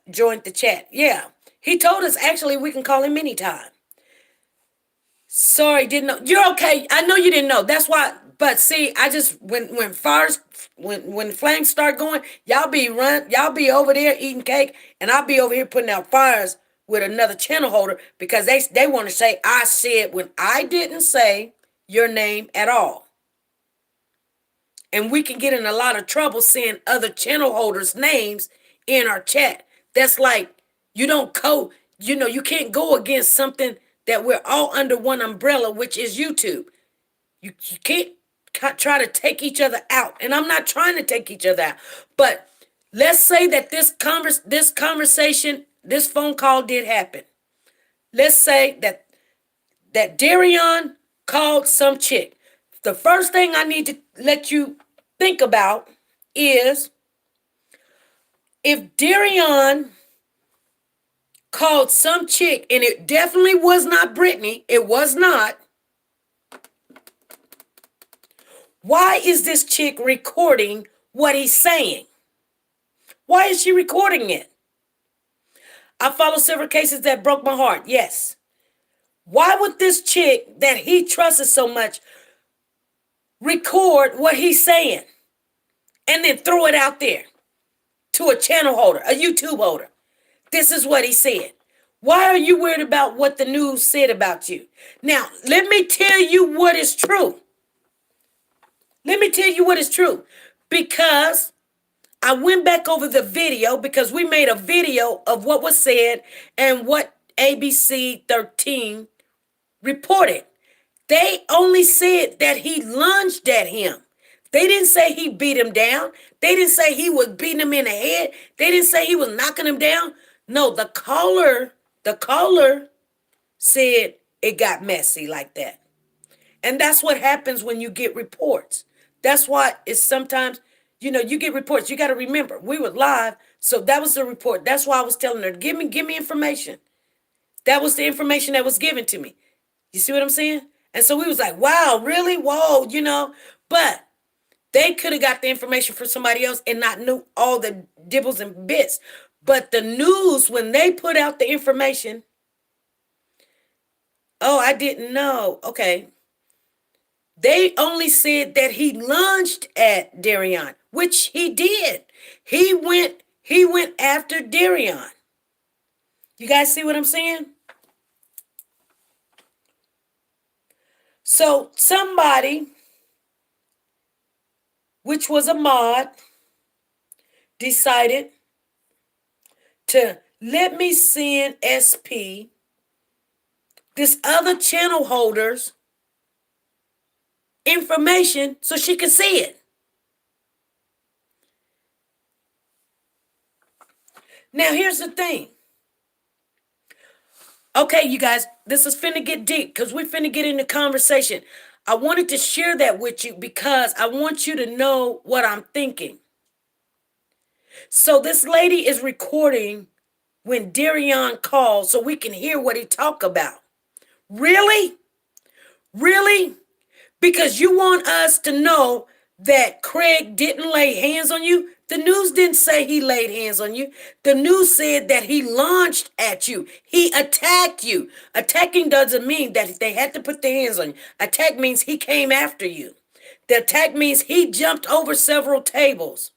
joined the chat. Yeah. He told us actually we can call him anytime. Sorry, didn't know. You're okay. I know you didn't know. That's why. But see, I just when fires when flames start going, y'all be over there eating cake, and I'll be over here putting out fires with another channel holder because they want to say I said when I didn't say your name at all. And we can get in a lot of trouble saying other channel holders' names in our chat. That's like you don't you can't go against something that we're all under one umbrella, which is YouTube. You can't try to take each other out. And I'm not trying to take each other out. But let's say that this conversation, this phone call did happen. Let's say that Derion called some chick. The first thing I need to let you think about is if Derion called some chick, and it definitely was not Brittany, it was not. Why is this chick recording what he's saying? Why is she recording it? I follow several cases that broke my heart. Yes. Why would this chick that he trusted so much record what he's saying and then throw it out there to a channel holder, a YouTube holder? This is what he said. Why are you worried about what the news said about you? Now, let me tell you what is true. Let me tell you what is true. Because I went back over the video because we made a video of what was said and what ABC 13 reported. They only said that he lunged at him. They didn't say he beat him down. They didn't say he was beating him in the head. They didn't say he was knocking him down. No, the caller said it got messy like that. And that's what happens when you get reports. That's why it's sometimes, you get reports. You got to remember, we were live, so that was the report. That's why I was telling her, give me information. That was the information that was given to me. You see what I'm saying? And so we was like, wow, really? Whoa, But they could have got the information from somebody else and not knew all the dibbles and bits. But the news, when they put out the information, oh, I didn't know. Okay. They only said that he lunged at Derion, which he did. He went after Derion. You guys see what I'm saying? So somebody, which was a mod, decided to let me send SP this other channel holder's information so she could see it. Now, here's the thing. Okay, you guys, this is finna get deep because we're finna get into conversation. I wanted to share that with you because I want you to know what I'm thinking. So this lady is recording when Derion calls so we can hear what he talk about. Really? Really? Because you want us to know that Craig didn't lay hands on you. The news didn't say he laid hands on you. The news said that he launched at you. He attacked you. Attacking doesn't mean that they had to put their hands on you. Attack means he came after you. The attack means he jumped over several tables.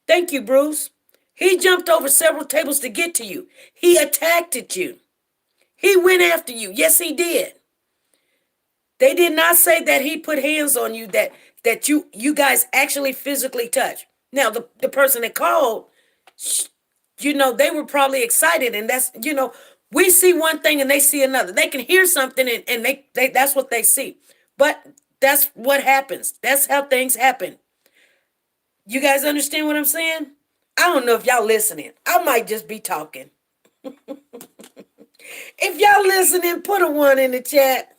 Thank you, Bruce. He jumped over several tables to get to you. He attacked you. He went after you. Yes, he did. They did not say that he put hands on you, that you guys actually physically touched. Now, the person that called, they were probably excited. And that's, we see one thing and they see another. They can hear something and they that's what they see. But that's what happens. That's how things happen. You guys understand what I'm saying? I don't know if y'all listening. I might just be talking. If y'all listening, put a 1 in the chat.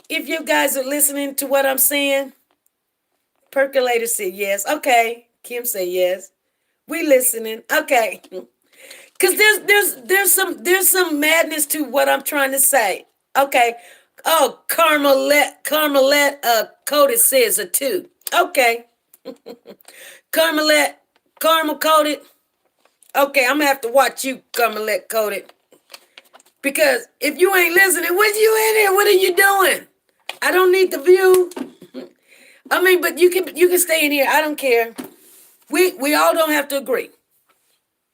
If you guys are listening to what I'm saying, Percolator said yes. Okay. Kim said yes. We listening. Okay. Cause there's some madness to what I'm trying to say. Okay. Oh, Carmelette coated says a 2. Okay. Carmelette, caramel coated. Okay, I'm gonna have to watch you, Carmelette coated. Because if you ain't listening, what you in here? What are you doing? I don't need the view. I mean, but you can stay in here. I don't care. We all don't have to agree.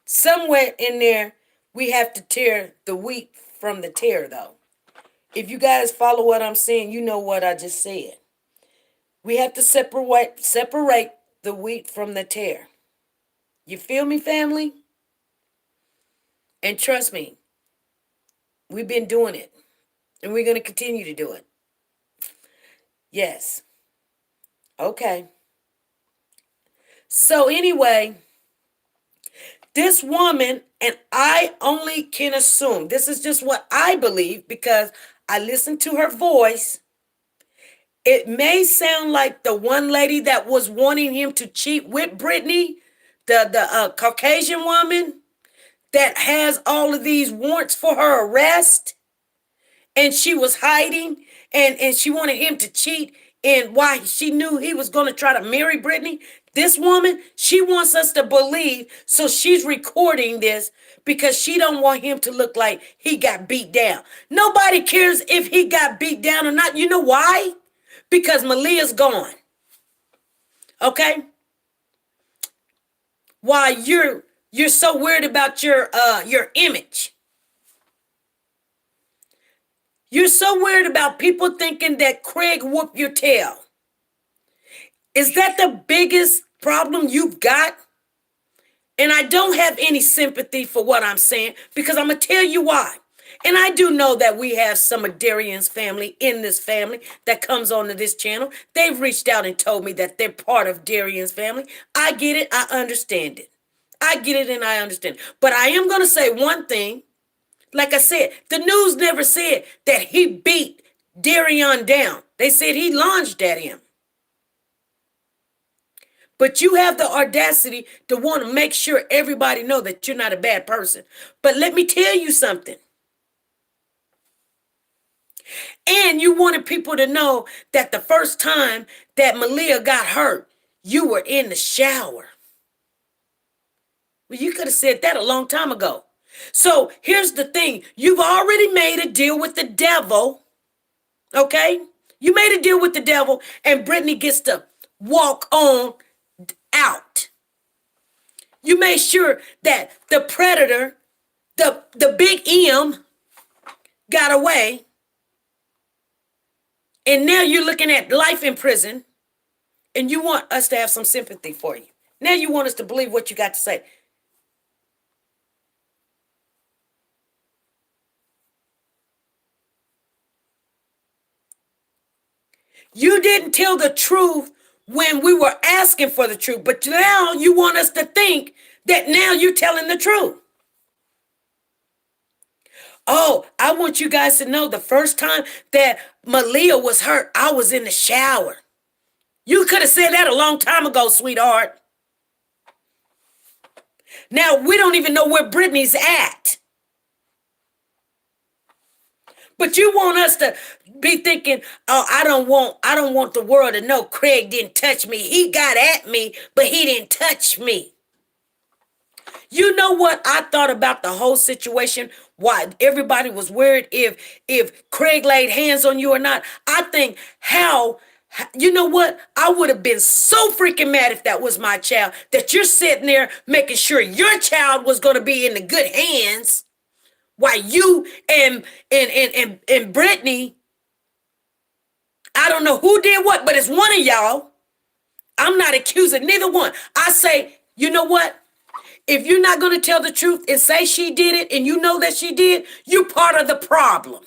Somewhere in there, we have to tear the wheat from the tare, though. If you guys follow what I'm saying, you know what I just said. We have to separate the wheat from the tare. You feel me, family? And trust me, we've been doing it, and we're going to continue to do it. Yes. Okay. So anyway, this woman, and I only can assume, this is just what I believe because I listened to her voice. It may sound like the one lady that was wanting him to cheat with Brittany, the Caucasian woman that has all of these warrants for her arrest, and she was hiding, and she wanted him to cheat, and why she knew he was going to try to marry Brittany. This woman, she wants us to believe, so she's recording this because she don't want him to look like he got beat down. Nobody cares if he got beat down or not. You know why? Because Maleah's gone. Okay? Why you're so worried about your image. You're so worried about people thinking that Craig whooped your tail. Is that the biggest problem you've got? And I don't have any sympathy for what I'm saying because I'm going to tell you why. And I do know that we have some of Derion's family in this family that comes onto this channel. They've reached out and told me that they're part of Derion's family. I get it. I understand it. I get it and I understand. But I am going to say one thing. Like I said, the news never said that he beat Derion down. They said he lunged at him. But you have the audacity to want to make sure everybody know that you're not a bad person. But let me tell you something. And you wanted people to know that the first time that Maleah got hurt, you were in the shower. Well, you could have said that a long time ago. So here's the thing. You've already made a deal with the devil. Okay? You made a deal with the devil, and Brittany gets to walk on out. You made sure that the predator, the big M, got away. And now you're looking at life in prison, and you want us to have some sympathy for you. Now you want us to believe what you got to say. You didn't tell the truth when we were asking for the truth, but now you want us to think that now you're telling the truth. Oh, I want you guys to know the first time that Maleah was hurt, I was in the shower. You could have said that a long time ago, sweetheart. Now, we don't even know where Brittany's at. But you want us to be thinking, oh, I don't want the world to know Craig didn't touch me. He got at me, but he didn't touch me. You know what I thought about the whole situation? Why everybody was worried if Craig laid hands on you or not. I think you know what? I would have been so freaking mad if that was my child, that you're sitting there making sure your child was going to be in the good hands while you and Brittany, I don't know who did what, but it's one of y'all. I'm not accusing neither one. I say, you know what? If you're not going to tell the truth and say she did it and you know that she did, you're part of the problem.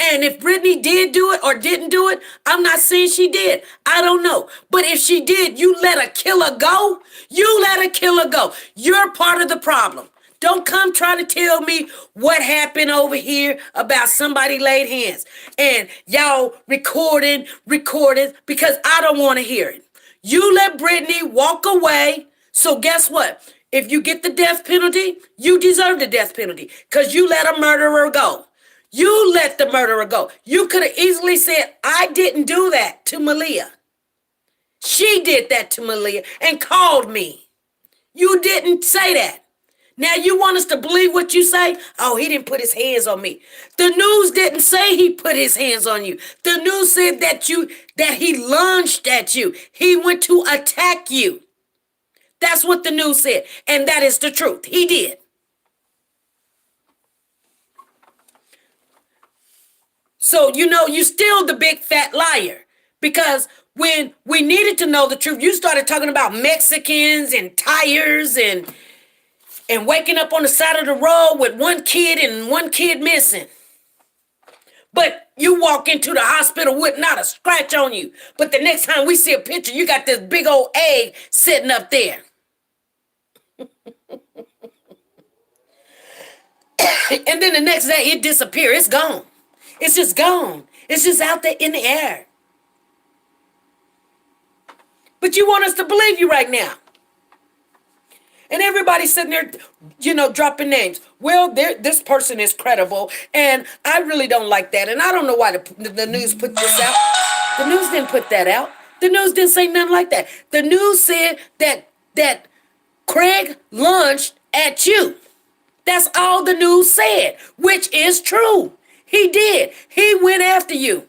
And if Brittany did do it or didn't do it, I'm not saying she did. I don't know. But if she did, you let a killer go. You let a killer go. You're part of the problem. Don't come trying to tell me what happened over here about somebody laid hands. And y'all recorded because I don't want to hear it. You let Brittany walk away. So guess what? If you get the death penalty, you deserve the death penalty because you let a murderer go. You let the murderer go. You could have easily said, I didn't do that to Maleah. She did that to Maleah and called me. You didn't say that. Now you want us to believe what you say? Oh, he didn't put his hands on me. The news didn't say he put his hands on you. The news said that he lunged at you. He went to attack you. That's what the news said. And that is the truth. He did. So, you still the big fat liar. Because when we needed to know the truth, you started talking about Mexicans and tires and waking up on the side of the road with one kid and one kid missing. But you walk into the hospital with not a scratch on you. But the next time we see a picture, you got this big old egg sitting up there. And then the next day it disappears. It's gone. It's just gone. It's just out there in the air. But you want us to believe you right now. And everybody's sitting there, dropping names. Well, this person is credible, and I really don't like that. And I don't know why the news put this out. The news didn't put that out. The news didn't say nothing like that. The news said that Craig lunged at you. That's all the news said, which is true. He did. He went after you.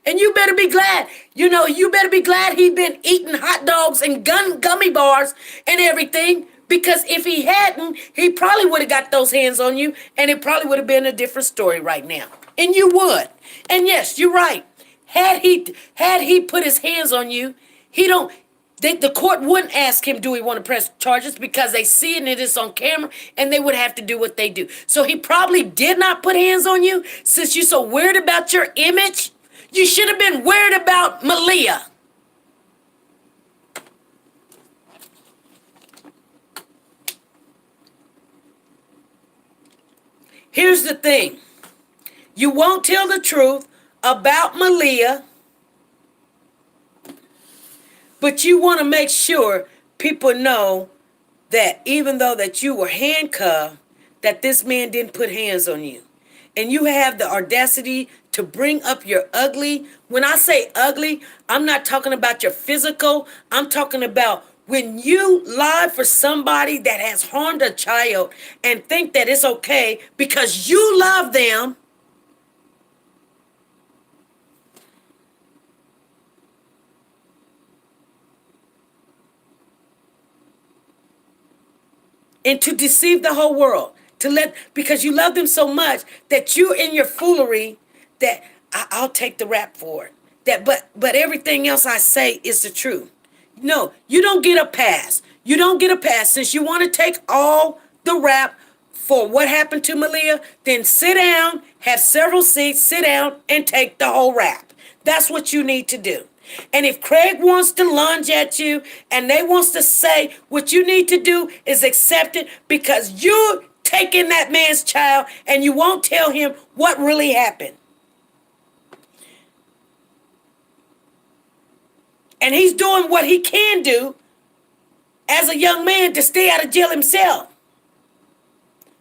And you better be glad. You better be glad he been eating hot dogs and gummy bars and everything. Because if he hadn't, he probably would have got those hands on you. And it probably would have been a different story right now. And you would. And yes, you're right. Had he put his hands on you, the court wouldn't ask him, do he want to press charges? Because they see it and it is on camera and they would have to do what they do. So he probably did not put hands on you. Since you're so worried about your image, you should have been worried about Maleah. Here's the thing. You won't tell the truth about Maleah, but you want to make sure people know that even though that you were handcuffed, that this man didn't put hands on you. And you have the audacity to bring up your ugly. When I say ugly, I'm not talking about your physical. I'm talking about when you lie for somebody that has harmed a child and think that it's okay because you love them. And to deceive the whole world. Because you love them so much that you in your foolery that I'll take the rap for it. But everything else I say is the truth. No, you don't get a pass. You don't get a pass. Since you want to take all the rap for what happened to Maleah, then sit down, have several seats, sit down, and take the whole rap. That's what you need to do. And if Craig wants to lunge at you and they wants to say what you need to do is accept it because you're taking that man's child and you won't tell him what really happened. And he's doing what he can do as a young man to stay out of jail himself.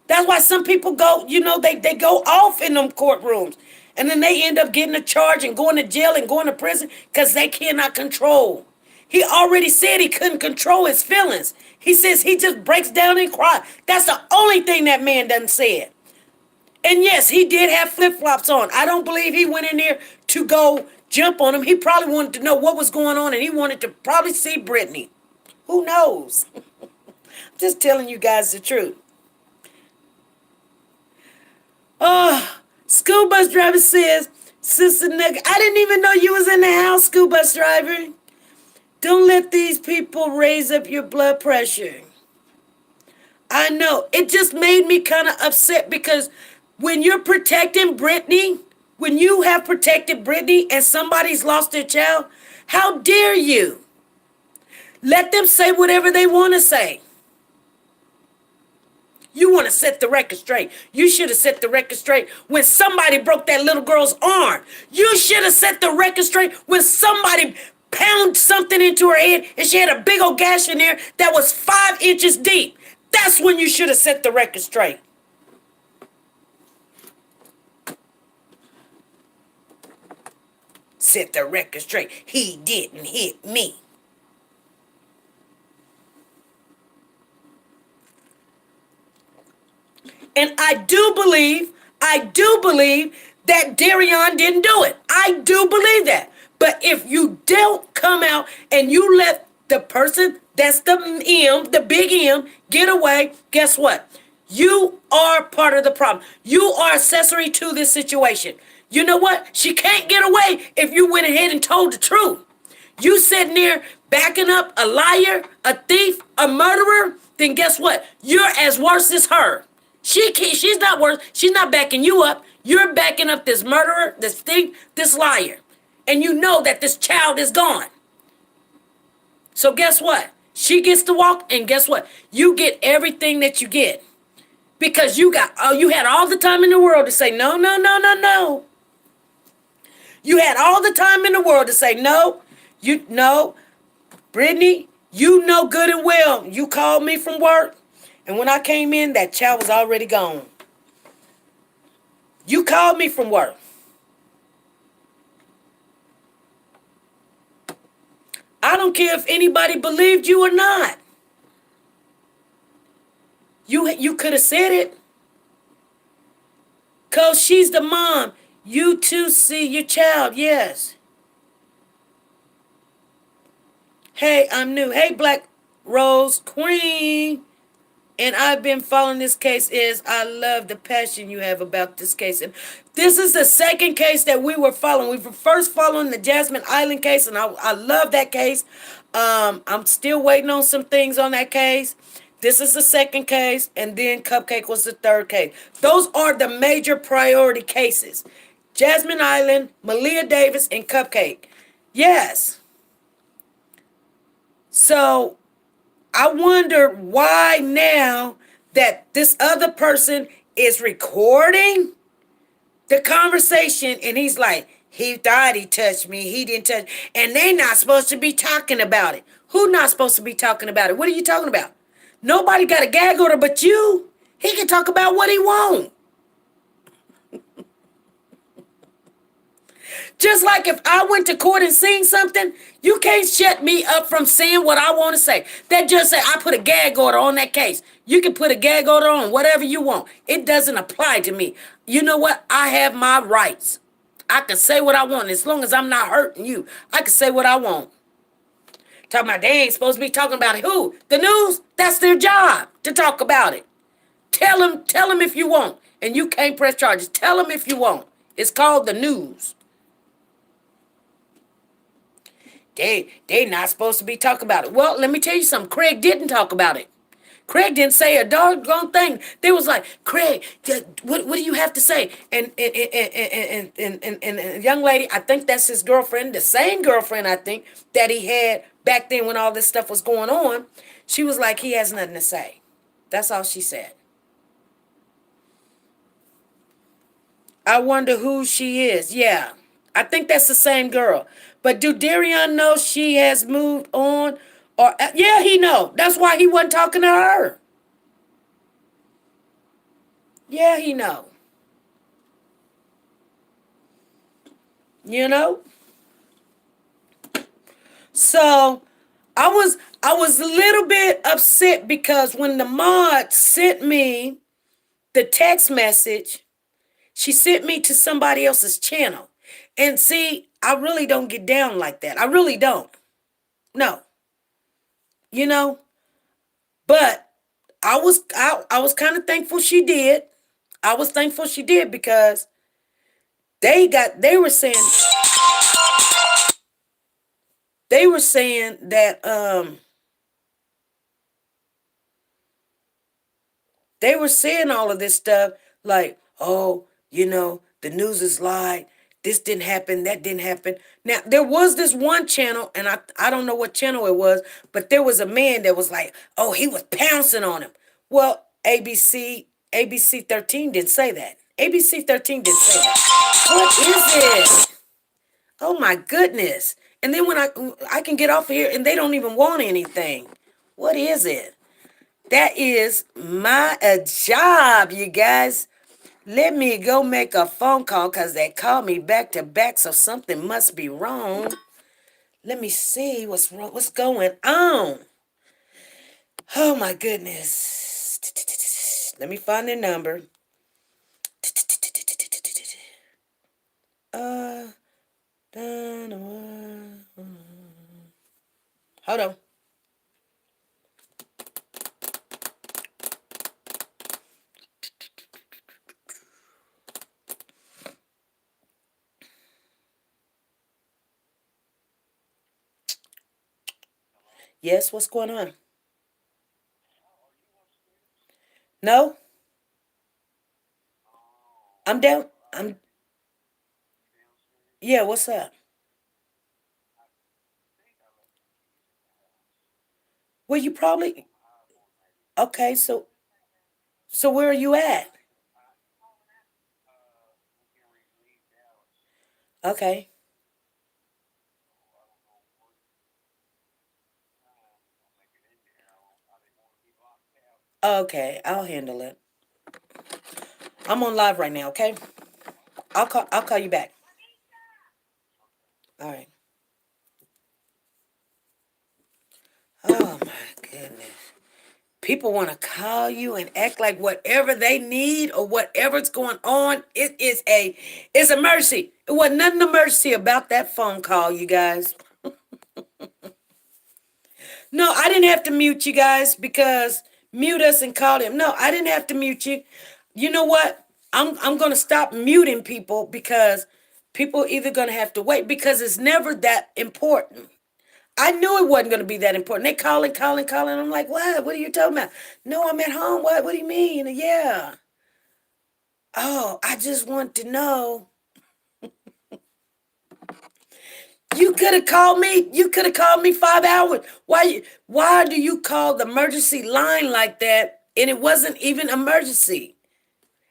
That's why some people go, they go off in them courtrooms. And then they end up getting a charge and going to jail and going to prison because they cannot control. He already said he couldn't control his feelings. He says he just breaks down and cries. That's the only thing that man doesn't say it. And yes, he did have flip-flops on. I don't believe he went in there to go jump on him. He probably wanted to know what was going on and he wanted to probably see Brittany. Who knows? I'm just telling you guys the truth. School bus driver says, Sister Nugget, I didn't even know you was in the house, school bus driver. Don't let these people raise up your blood pressure. I know. It just made me kind of upset because when you're protecting Brittany, When you have protected Brittany and somebody's lost their child, how dare you? Let them say whatever they want to say. You want to set the record straight. You should have set the record straight when somebody broke that little girl's arm. You should have set the record straight when somebody pounded something into her head and she had a big old gash in there that was 5 inches deep. That's when you should have set the record straight. Set the record straight. He didn't hit me. And I do believe that Derion didn't do it. I do believe that. But if you don't come out and you let the person that's the M, the big M, get away, guess what? You are part of the problem. You are accessory to this situation. You know what? She can't get away if you went ahead and told the truth. You sitting there backing up a liar, a thief, a murderer, then guess what? You're as worse as her. She's not worse. She's not backing you up. You're backing up this murderer, this thief, this liar. And you know that this child is gone. So guess what? She gets to walk, and guess what? You get everything that you get. Because you had all the time in the world to say, no, no, no, no, no. You had all the time in the world to say, no, Brittany, you know good and well. You called me from work. And when I came in, that child was already gone. You called me from work. I don't care if anybody believed you or not. You could have said it. Because she's the mom. You too see your child, yes. Hey, I'm new. Hey, Black Rose Queen. And I've been following this case. I love the passion you have about this case. And this is the second case that we were following. We were first following the Jasmine Island case, and I love that case. I'm still waiting on some things on that case. This is the second case, and then Cupcake was the third case. Those are the major priority cases. Jasmine Island, Malia Davis, and Cupcake. Yes. So I wonder why now that this other person is recording the conversation and he's like, he thought he touched me, he didn't touch, and they not supposed to be talking about it. Who not supposed to be talking about it? What are you talking about? Nobody got a gag order but you. He can talk about what he wants. Just like if I went to court and seen something, you can't shut me up from saying what I want to say. That just said I put a gag order on that case. You can put a gag order on whatever you want. It doesn't apply to me. You know what? I have my rights. I can say what I want as long as I'm not hurting you. I can say what I want. Talking about they ain't supposed to be talking about it. Who? The news? That's their job to talk about it. Tell them if you want. And you can't press charges. Tell them if you want. It's called the news. They not supposed to be talking about it. Well, let me tell you something. Craig didn't talk about it. Craig didn't say a doggone thing. They was like, Craig, what do you have to say? And a young lady, I think that's his girlfriend, the same girlfriend I think that he had back then when all this stuff was going on. She was like, he has nothing to say. That's all she said. I wonder who she is. Yeah, I think that's the same girl. But do Derion know she has moved on? Or yeah, he know. That's why he wasn't talking to her. Yeah, he know. You know? So I was a little bit upset because when the mod sent me the text message, she sent me to somebody else's channel. And see, I really don't get down like that. I really don't. No. You know, but I was kind of thankful she did. I was thankful she did because they were saying that they were saying all of this stuff like, oh, you know, The news is lied. This didn't happen. That didn't happen. Now, there was this one channel, and I don't know what channel it was, but there was a man that was like, oh, he was pouncing on him. Well, ABC 13 didn't say that. ABC 13 didn't say that. What is it? Oh my goodness. And then when I can get off of here and they don't even want anything. What is it? That is my job, you guys. Let me go make a phone call because they called me back to back, so something must be wrong. Let me see what's wrong. What's going on? Oh my goodness. Let me find their number. Hold on. Yes, what's going on? No, I'm down. Yeah, what's up? Well, you probably, okay, so where are you at? Okay. Okay, I'll handle it. I'm on live right now, okay? I'll call you back. All right. Oh my goodness. People want to call you and act like whatever they need or whatever's going on, it's a mercy. It wasn't nothing to mercy about that phone call, you guys. No, I didn't have to mute you guys because mute us and call them. No, I didn't have to mute you. You know what? I'm gonna stop muting people because people either gonna have to wait because it's never that important. I knew it wasn't gonna be that important. They calling. I'm like, what? What are you talking about? No, I'm at home. What? What do you mean? Yeah. Oh, I just want to know. You could have called me. You could have called me 5 hours. Why do you call the emergency line like that? And it wasn't even emergency.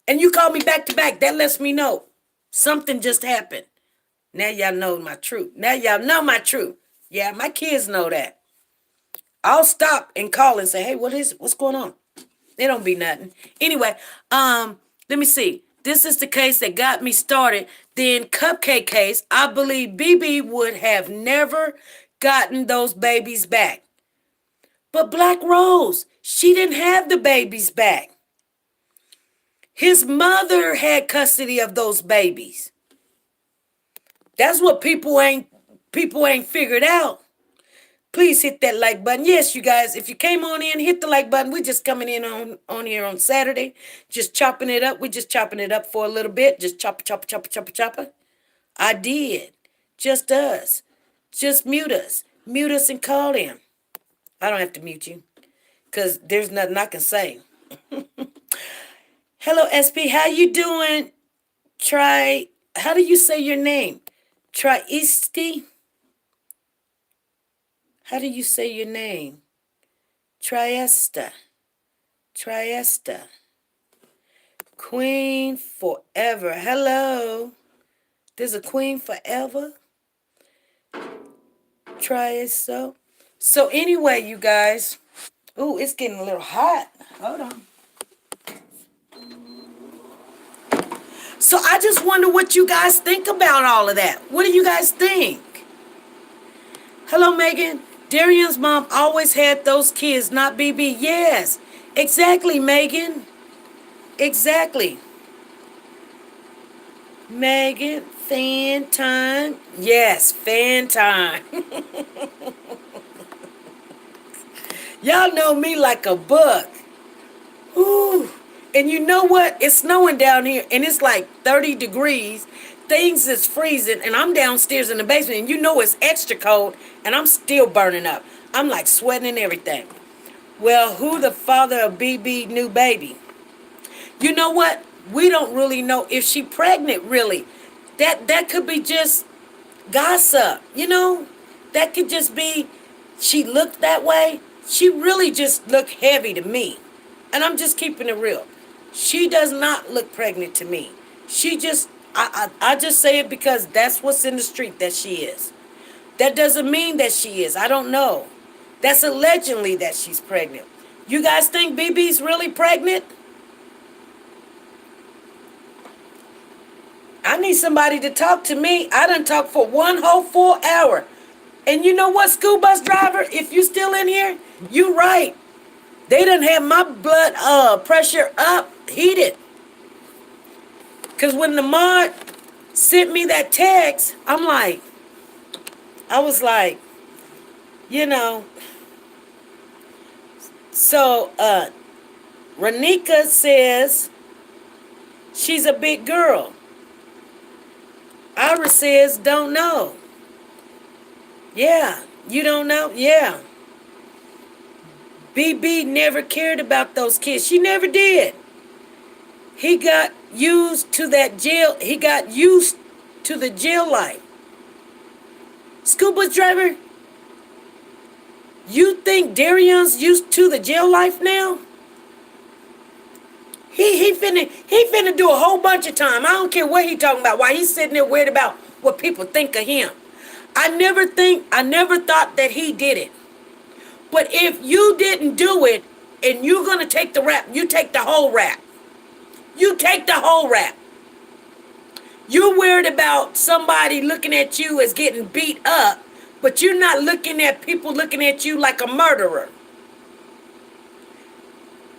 And you called me back to back. That lets me know something just happened. Now y'all know my truth. Now y'all know my truth. Yeah, my kids know that. I'll stop and call and say, "Hey, what is it? What's going on?" It don't be nothing. Anyway, let me see. This is the case that got me started. Then Cupcake case, I believe BB would have never gotten those babies back. But Black Rose, she didn't have the babies back. His mother had custody of those babies. That's what people ain't figured out. Please hit that like button. Yes, you guys, if you came on in, hit the like button. We're just coming in on here on Saturday, just chopping it up. We're just chopping it up for a little bit. Just chopper. I did. Just us. Just mute us. Mute us and call in. I don't have to mute you because there's nothing I can say. Hello, SP. How you doing? How do you say your name? Triesti? How do you say your name? Triesta. Triesta. Queen Forever. Hello. There's a Queen Forever. Try it so. So anyway, you guys. Ooh, it's getting a little hot. Hold on. So I just wonder what you guys think about all of that. What do you guys think? Hello, Megan. Derion's mom always had those kids, not BB. Yes, exactly, Megan. Exactly. Megan, fan time. Yes, fan time. Y'all know me like a book. Ooh. And you know what? It's snowing down here and it's like 30 degrees. Things is freezing and I'm downstairs in the basement and you know it's extra cold and I'm still burning up. I'm like sweating and everything. Well, who the father of BB new baby? You know what? we don't really know if she pregnant really. That could be just gossip, you know? That could just be she looked that way. She really just looked heavy to me. And I'm just keeping it real. She does not look pregnant to me. She just I just say it because that's what's in the street that she is. That doesn't mean that she is. I don't know. That's allegedly that she's pregnant. You guys think BB's really pregnant? I need somebody to talk to me. I done talked for one whole full hour. And you know what, school bus driver? If you still in here, you right. They done have my blood pressure up, heated. Because when the mod sent me that text, I was like, you know. So, Renika says she's a big girl. Ira says, don't know. Yeah, you don't know? Yeah. BB never cared about those kids. She never did. He got used to that jail. He got used to the jail life. School bus driver, you think Derion's used to the jail life now? He finna do a whole bunch of time. I don't care what he talking about. Why he's sitting there worried about what people think of him. I never thought that he did it. But if you didn't do it and you're gonna take the rap, you take the whole rap. You take the whole rap. You're worried about somebody looking at you as getting beat up, but you're not looking at people looking at you like a murderer.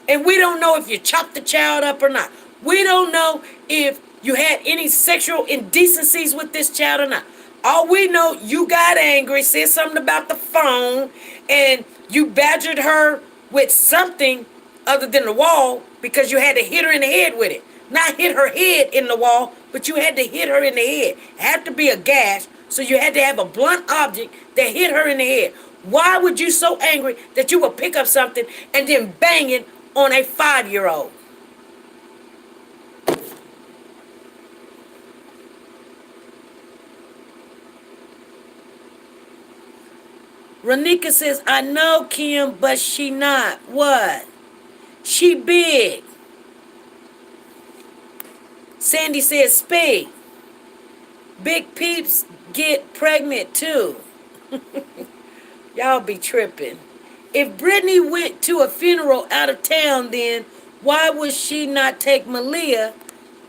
And we don't know if you chopped the child up or not. We don't know if you had any sexual indecencies with this child or not. All we know, you got angry, said something about the phone, and you badgered her with something other than the wall because you had to hit her in the head with it. Not hit her head in the wall, but you had to hit her in the head. It had to be a gash, so you had to have a blunt object that hit her in the head. Why would you so angry that you would pick up something and then bang it on a 5-year-old? Renika says, I know Kim, but she not. What? She big. Sandy says, speak. Big peeps get pregnant too. Y'all be tripping. If Brittany went to a funeral out of town, then why would she not take Maleah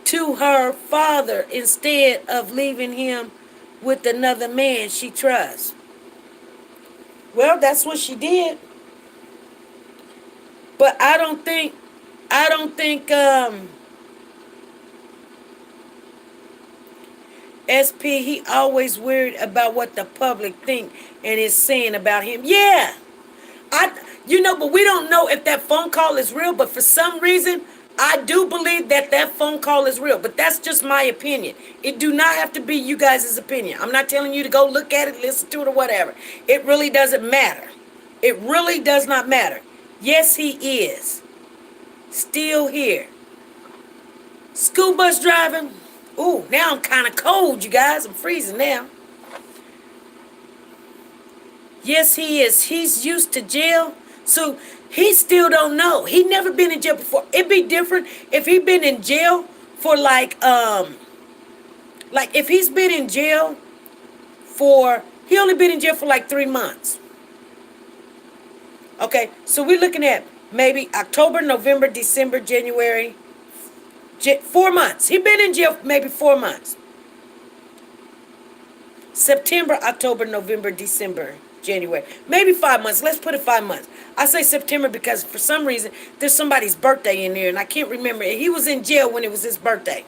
to her father instead of leaving him with another man she trusts? Well, that's what she did. But I don't think SP, he always worried about what the public think and is saying about him. Yeah. But we don't know if that phone call is real, but for some reason, I do believe that phone call is real. But that's just my opinion. It do not have to be you guys' opinion. I'm not telling you to go look at it, listen to it, or whatever. It really doesn't matter. It really does not matter. Yes, he is. Still here. School bus driving. Ooh, now I'm kind of cold, you guys. I'm freezing now. Yes, he is. He's used to jail. So he still don't know. He never been in jail before. It'd be different if he'd been in jail for like if he's been in jail he only been in jail for like 3 months. Okay, so we're looking at maybe October, November, December, January, 4 months. He been in jail maybe 4 months. September, October, November, December, January. Maybe 5 months. Let's put it 5 months. I say September because for some reason there's somebody's birthday in there and I can't remember. He was in jail when it was his birthday.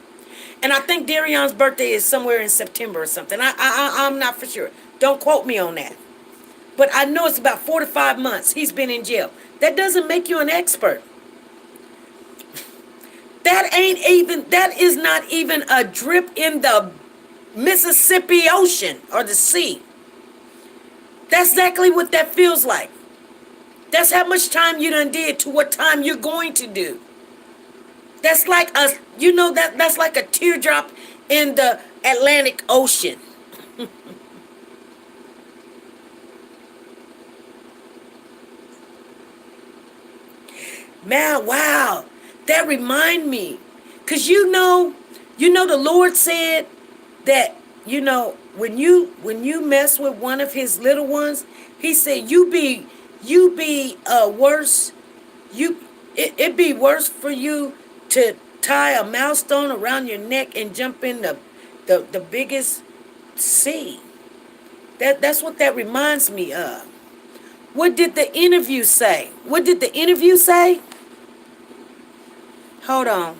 And I think Derion's birthday is somewhere in September or something. I'm not for sure. Don't quote me on that. But I know it's about 4 to 5 months he's been in jail. That doesn't make you an expert. That is not even a drip in the Mississippi Ocean or the sea. That's exactly what that feels like. That's how much time you done did to what time you're going to do. That's like a, that's like a teardrop in the Atlantic Ocean. Man, wow. That remind me. Cause the Lord said that, when you mess with one of his little ones, he said you be worse. It be worse for you to tie a milestone around your neck and jump in the biggest sea. That's what that reminds me of. What did the interview say? What did the interview say? Hold on.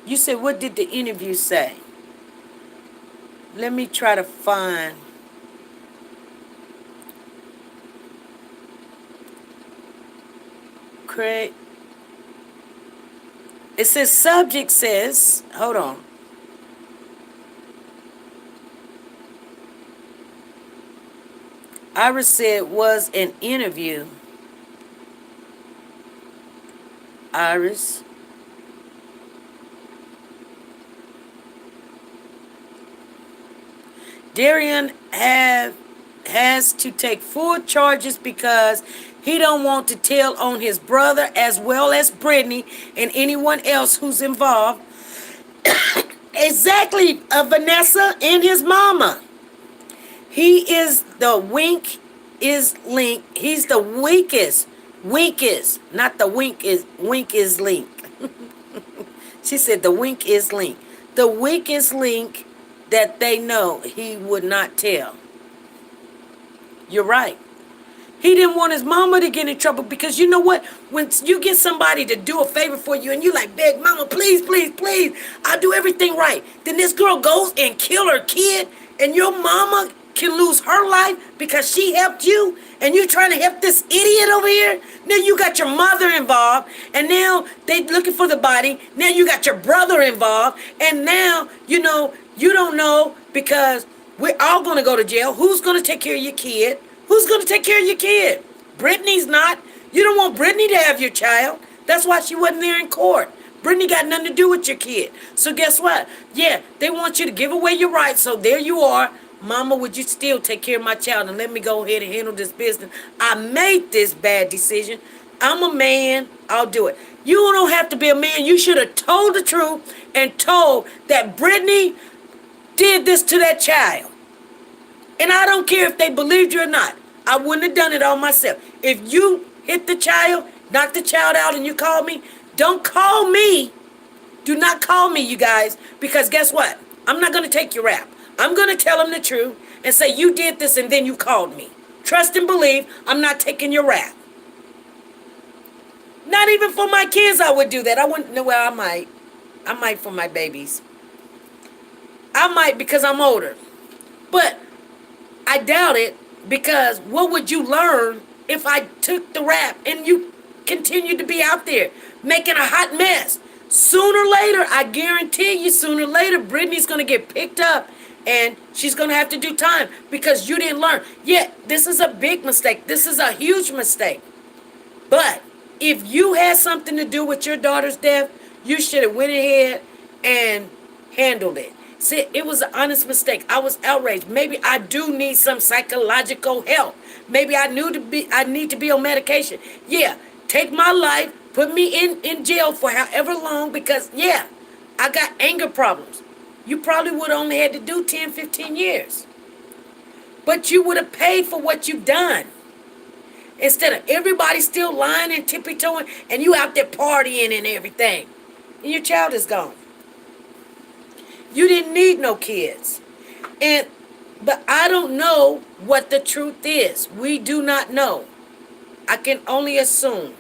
You said, what did the interview say? Let me try to find. Craig. It says, subject says, hold on. Iris said was an interview. Iris. Derion has to take full charges because he don't want to tell on his brother as well as Brittany and anyone else who's involved. Exactly, Vanessa and his mama. He is the link. He's the weakest, not the wink is link. She said the wink is link. The weakest link that they know he would not tell. You're right. He didn't want his mama to get in trouble because you know what? When you get somebody to do a favor for you and you like, beg, mama, please, please, please, I'll do everything right. Then this girl goes and kill her kid and your mama can lose her life because she helped you and you trying to help this idiot over here. Now you got your mother involved and now they looking for the body. Now you got your brother involved and now, you don't know because we're all going to go to jail. Who's going to take care of your kid? Who's going to take care of your kid? Brittany's not. You don't want Brittany to have your child. That's why she wasn't there in court. Brittany got nothing to do with your kid. So guess what? Yeah, they want you to give away your rights. So there you are. Mama, would you still take care of my child and let me go ahead and handle this business? I made this bad decision. I'm a man. I'll do it. You don't have to be a man. You should have told the truth and told that Brittany did this to that child. And I don't care if they believed you or not. I wouldn't have done it all myself. If you hit the child, knocked the child out, and you call me, don't call me. Do not call me, you guys, because guess what? I'm not going to take your rap. I'm going to tell them the truth and say you did this and then you called me. Trust and believe I'm not taking your rap. Not even for my kids I would do that. I wouldn't. No, well, I might. I might for my babies. I might because I'm older. But I doubt it because what would you learn if I took the rap and you continued to be out there making a hot mess? Sooner or later, I guarantee you, sooner or later, Brittany's going to get picked up and she's going to have to do time because you didn't learn. Yeah, this is a big mistake. This is a huge mistake. But if you had something to do with your daughter's death, you should have went ahead and handled it. See, it was an honest mistake. I was outraged. Maybe I do need some psychological help. Maybe I need to be on medication. Yeah, take my life, put me in jail for however long because, yeah, I got anger problems. You probably would have only had to do 10, 15 years. But you would have paid for what you've done. Instead of everybody still lying and tippy-toeing and you out there partying and everything. And your child is gone. You didn't need no kids. But I don't know what the truth is. We do not know. I can only assume.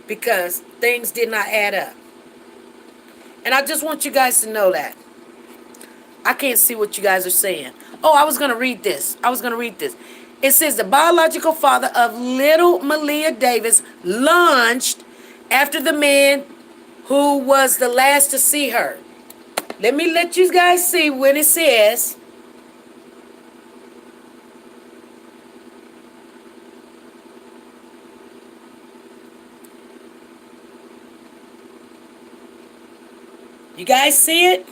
Because things did not add up. And I just want you guys to know that. I can't see what you guys are saying. Oh, I was going to read this. It says the biological father of little Malia Davis lunged after the man who was the last to see her. Let me let you guys see when it says, You guys see it?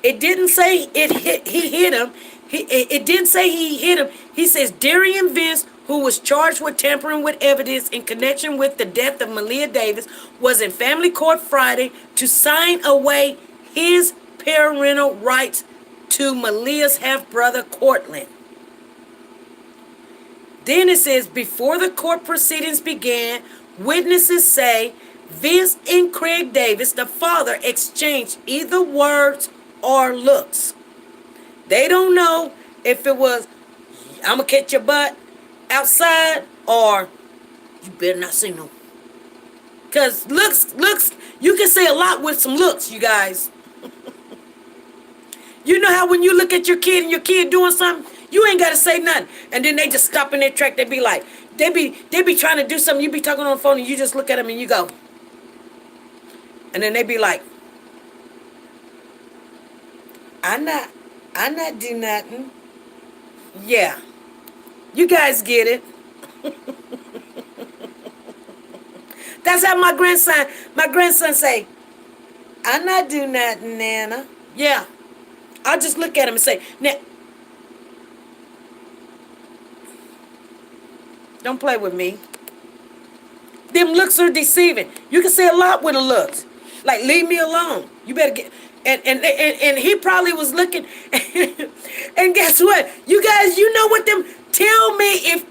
It didn't say he hit him. It didn't say he hit him. He says Derion Vence, who was charged with tampering with evidence in connection with the death of Malia Davis, was in family court Friday to sign away his parental rights to Maleah's half-brother Cortland. Then it says, before the court proceedings began, witnesses say Vence and Craig Davis, the father, exchanged either words or looks. They don't know if it was, I'm going to catch your butt outside, or you better not say no. Because looks, you can say a lot with some looks, you guys. You know how when you look at your kid and your kid doing something, you ain't got to say nothing. And then they just stop in their track. They be like, they be trying to do something. You be talking on the phone and you just look at them and you go. And then they be like, I not do nothing. Yeah. You guys get it. That's how my grandson say, I not do nothing, Nana. Yeah. I'll just look at him and say, now, don't play with me. Them looks are deceiving. You can say a lot with the looks. Like, leave me alone. You better get... And he probably was looking... And guess what? You guys, you know what them... Tell me if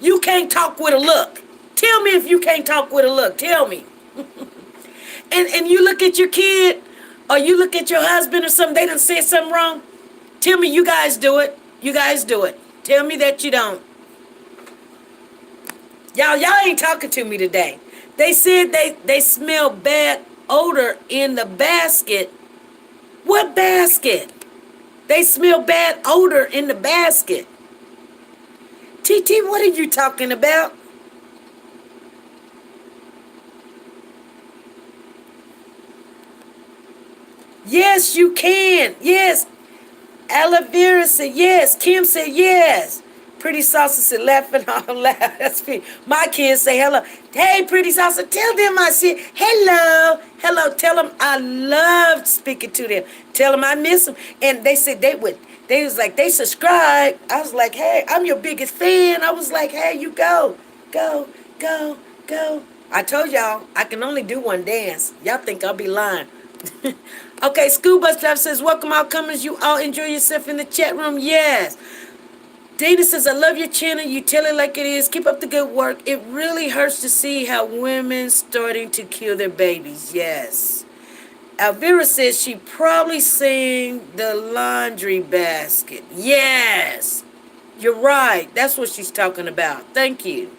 you can't talk with a look. Tell me if you can't talk with a look. Tell me. And you look at your kid... Or you look at your husband or something, they done said something wrong. Tell me you guys do it. You guys do it. Tell me that you don't. Y'all ain't talking to me today. They said they smell bad odor in the basket. What basket? They smell bad odor in the basket. TT, what are you talking about? Yes, you can. Yes. Alavera said yes. Kim said yes. Pretty Salsa said laughing out loud. That's me. My kids say hello. Hey, Pretty Salsa, tell them I said hello. Hello. Tell them I loved speaking to them. Tell them I miss them. And they said they would. They was like, they subscribe. I was like, hey, I'm your biggest fan. I was like, hey, you go. Go. I told y'all I can only do one dance. Y'all think I'll be lying. Okay, School Bus Driver says, welcome outcomers. You all enjoy yourself in the chat room. Yes. Dana says, I love your channel. You tell it like it is. Keep up the good work. It really hurts to see how women starting to kill their babies. Yes. Alvira says she probably sang the laundry basket. Yes. You're right. That's what she's talking about. Thank you.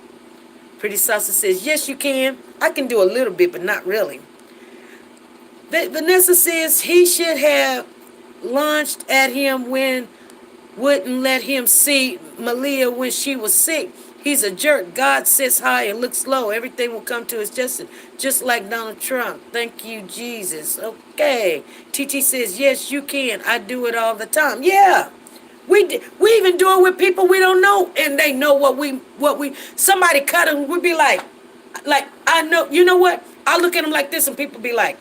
Pretty Salsa says, yes, you can. I can do a little bit, but not really. Vanessa says he should have launched at him when wouldn't let him see Maleah when she was sick. He's a jerk. God sits high and looks low. Everything will come to his justice, just like Donald Trump. Thank you, Jesus. Okay. TT says, yes, you can. I do it all the time. Yeah. We even do it with people we don't know, and they know what we somebody cut them. We'd be like, I know, you know what? I look at them like this, and people be like,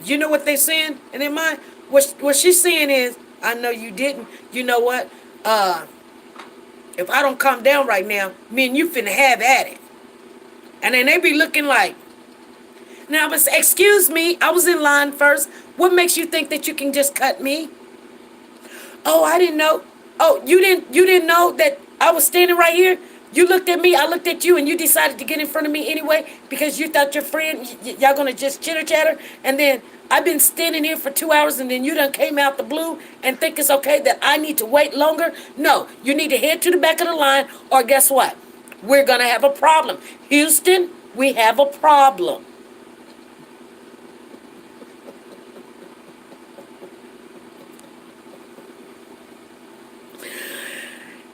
you know what they're saying in their mind? What she's saying is, I know you didn't. You know what? If I don't calm down right now, me and you finna have at it. And then they be looking like, now I'm gonna say, excuse me, I was in line first. What makes you think that you can just cut me? Oh, I didn't know. Oh, you didn't know that I was standing right here? You looked at me, I looked at you, and you decided to get in front of me anyway because you thought your friend, y'all gonna just chitter-chatter, and then I've been standing here for 2 hours, and then you done came out the blue and think it's okay that I need to wait longer? No, you need to head to the back of the line, or guess what? We're gonna have a problem. Houston, we have a problem.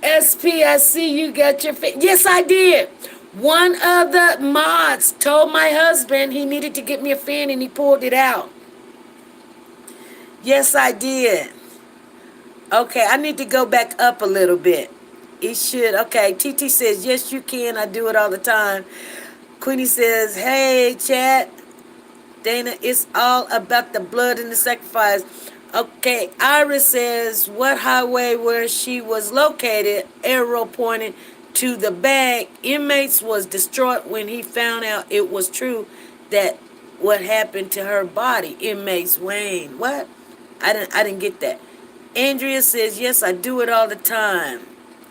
SP, I see you got your face. Yes, I did. One of the mods told my husband he needed to get me a fan, and he pulled it out. Yes, I did. Okay, I need to go back up a little bit. He should. Okay, TT says, yes, you can. I do it all the time. Queenie says, hey, chat. Dana, it's all about the blood and the sacrifice. Okay, Iris says, what highway where she was located, arrow pointing to the bag. Inmates was distraught when he found out it was true that what happened to her body. Inmates Wayne. What? I didn't get that. Andrea says, yes, I do it all the time.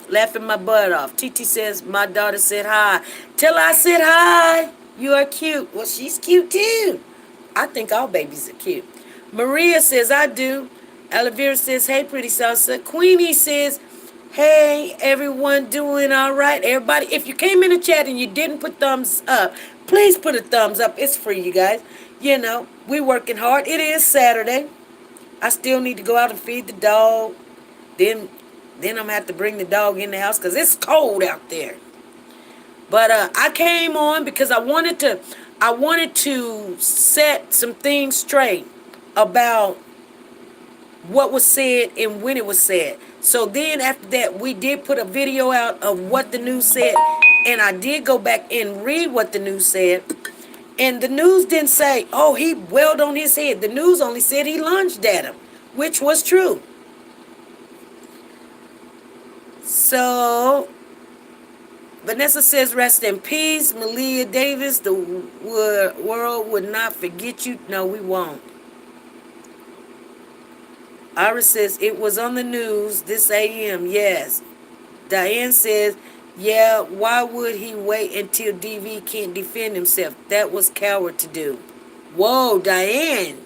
Laughing my butt off. Titi says, my daughter said hi. Tell her I said hi. You are cute. Well, she's cute too. I think all babies are cute. Maria says, I do. Olivera says, hey, pretty salsa. Queenie says, hey, everyone doing all right? Everybody, if you came in the chat and you didn't put thumbs up, please put a thumbs up. It's free, you guys. You know, we're working hard. It is Saturday. I still need to go out and feed the dog. Then I'm going to have to bring the dog in the house because it's cold out there. But I came on because I wanted to set some things straight about what was said and when it was said. So then after that, we did put a video out of what the news said. And I did go back and read what the news said. And the news didn't say, oh, he wailed on his head. The news only said he lunged at him, which was true. So, Vanessa says, rest in peace. Malia Davis, the world would not forget you. No, we won't. Iris says, it was on the news this AM. Yes. Diane says, yeah, why would he wait until DV can't defend himself? That was coward to do. Whoa, Diane.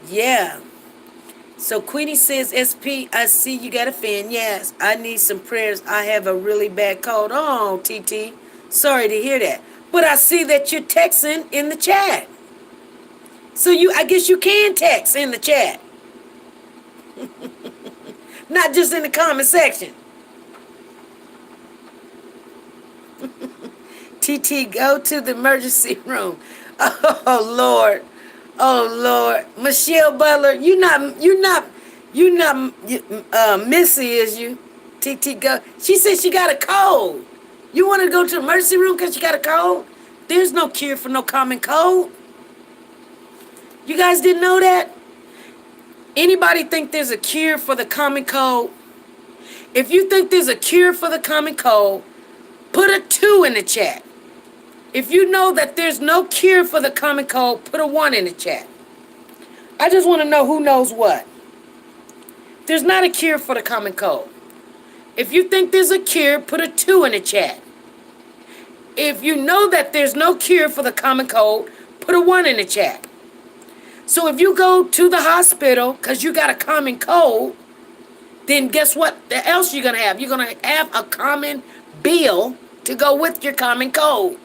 Yeah. So Queenie says, SP, I see you got a fan. Yes, I need some prayers. I have a really bad cold. Oh, TT, sorry to hear that. But I see that you're texting in the chat. So I guess you can text in the chat. Not just in the comment section. TT, go to the emergency room. Oh, Lord. Oh, Lord. Michelle Butler, you're not Missy, is you? TT, go. She said she got a cold. You want to go to the emergency room because you got a cold? There's no cure for no common cold. You guys didn't know that? Anybody think there's a cure for the common cold? If you think there's a cure for the common cold, put a 2 in the chat. If you know that there's no cure for the common cold, put a 1 in the chat. I just want to know who knows what. There's not a cure for the common cold. If you think there's a cure, put a 2 in the chat. If you know that there's no cure for the common cold, put a 1 in the chat. So if you go to the hospital because you got a common cold, then guess what else you're going to have? You're going to have a common bill to go with your common cold.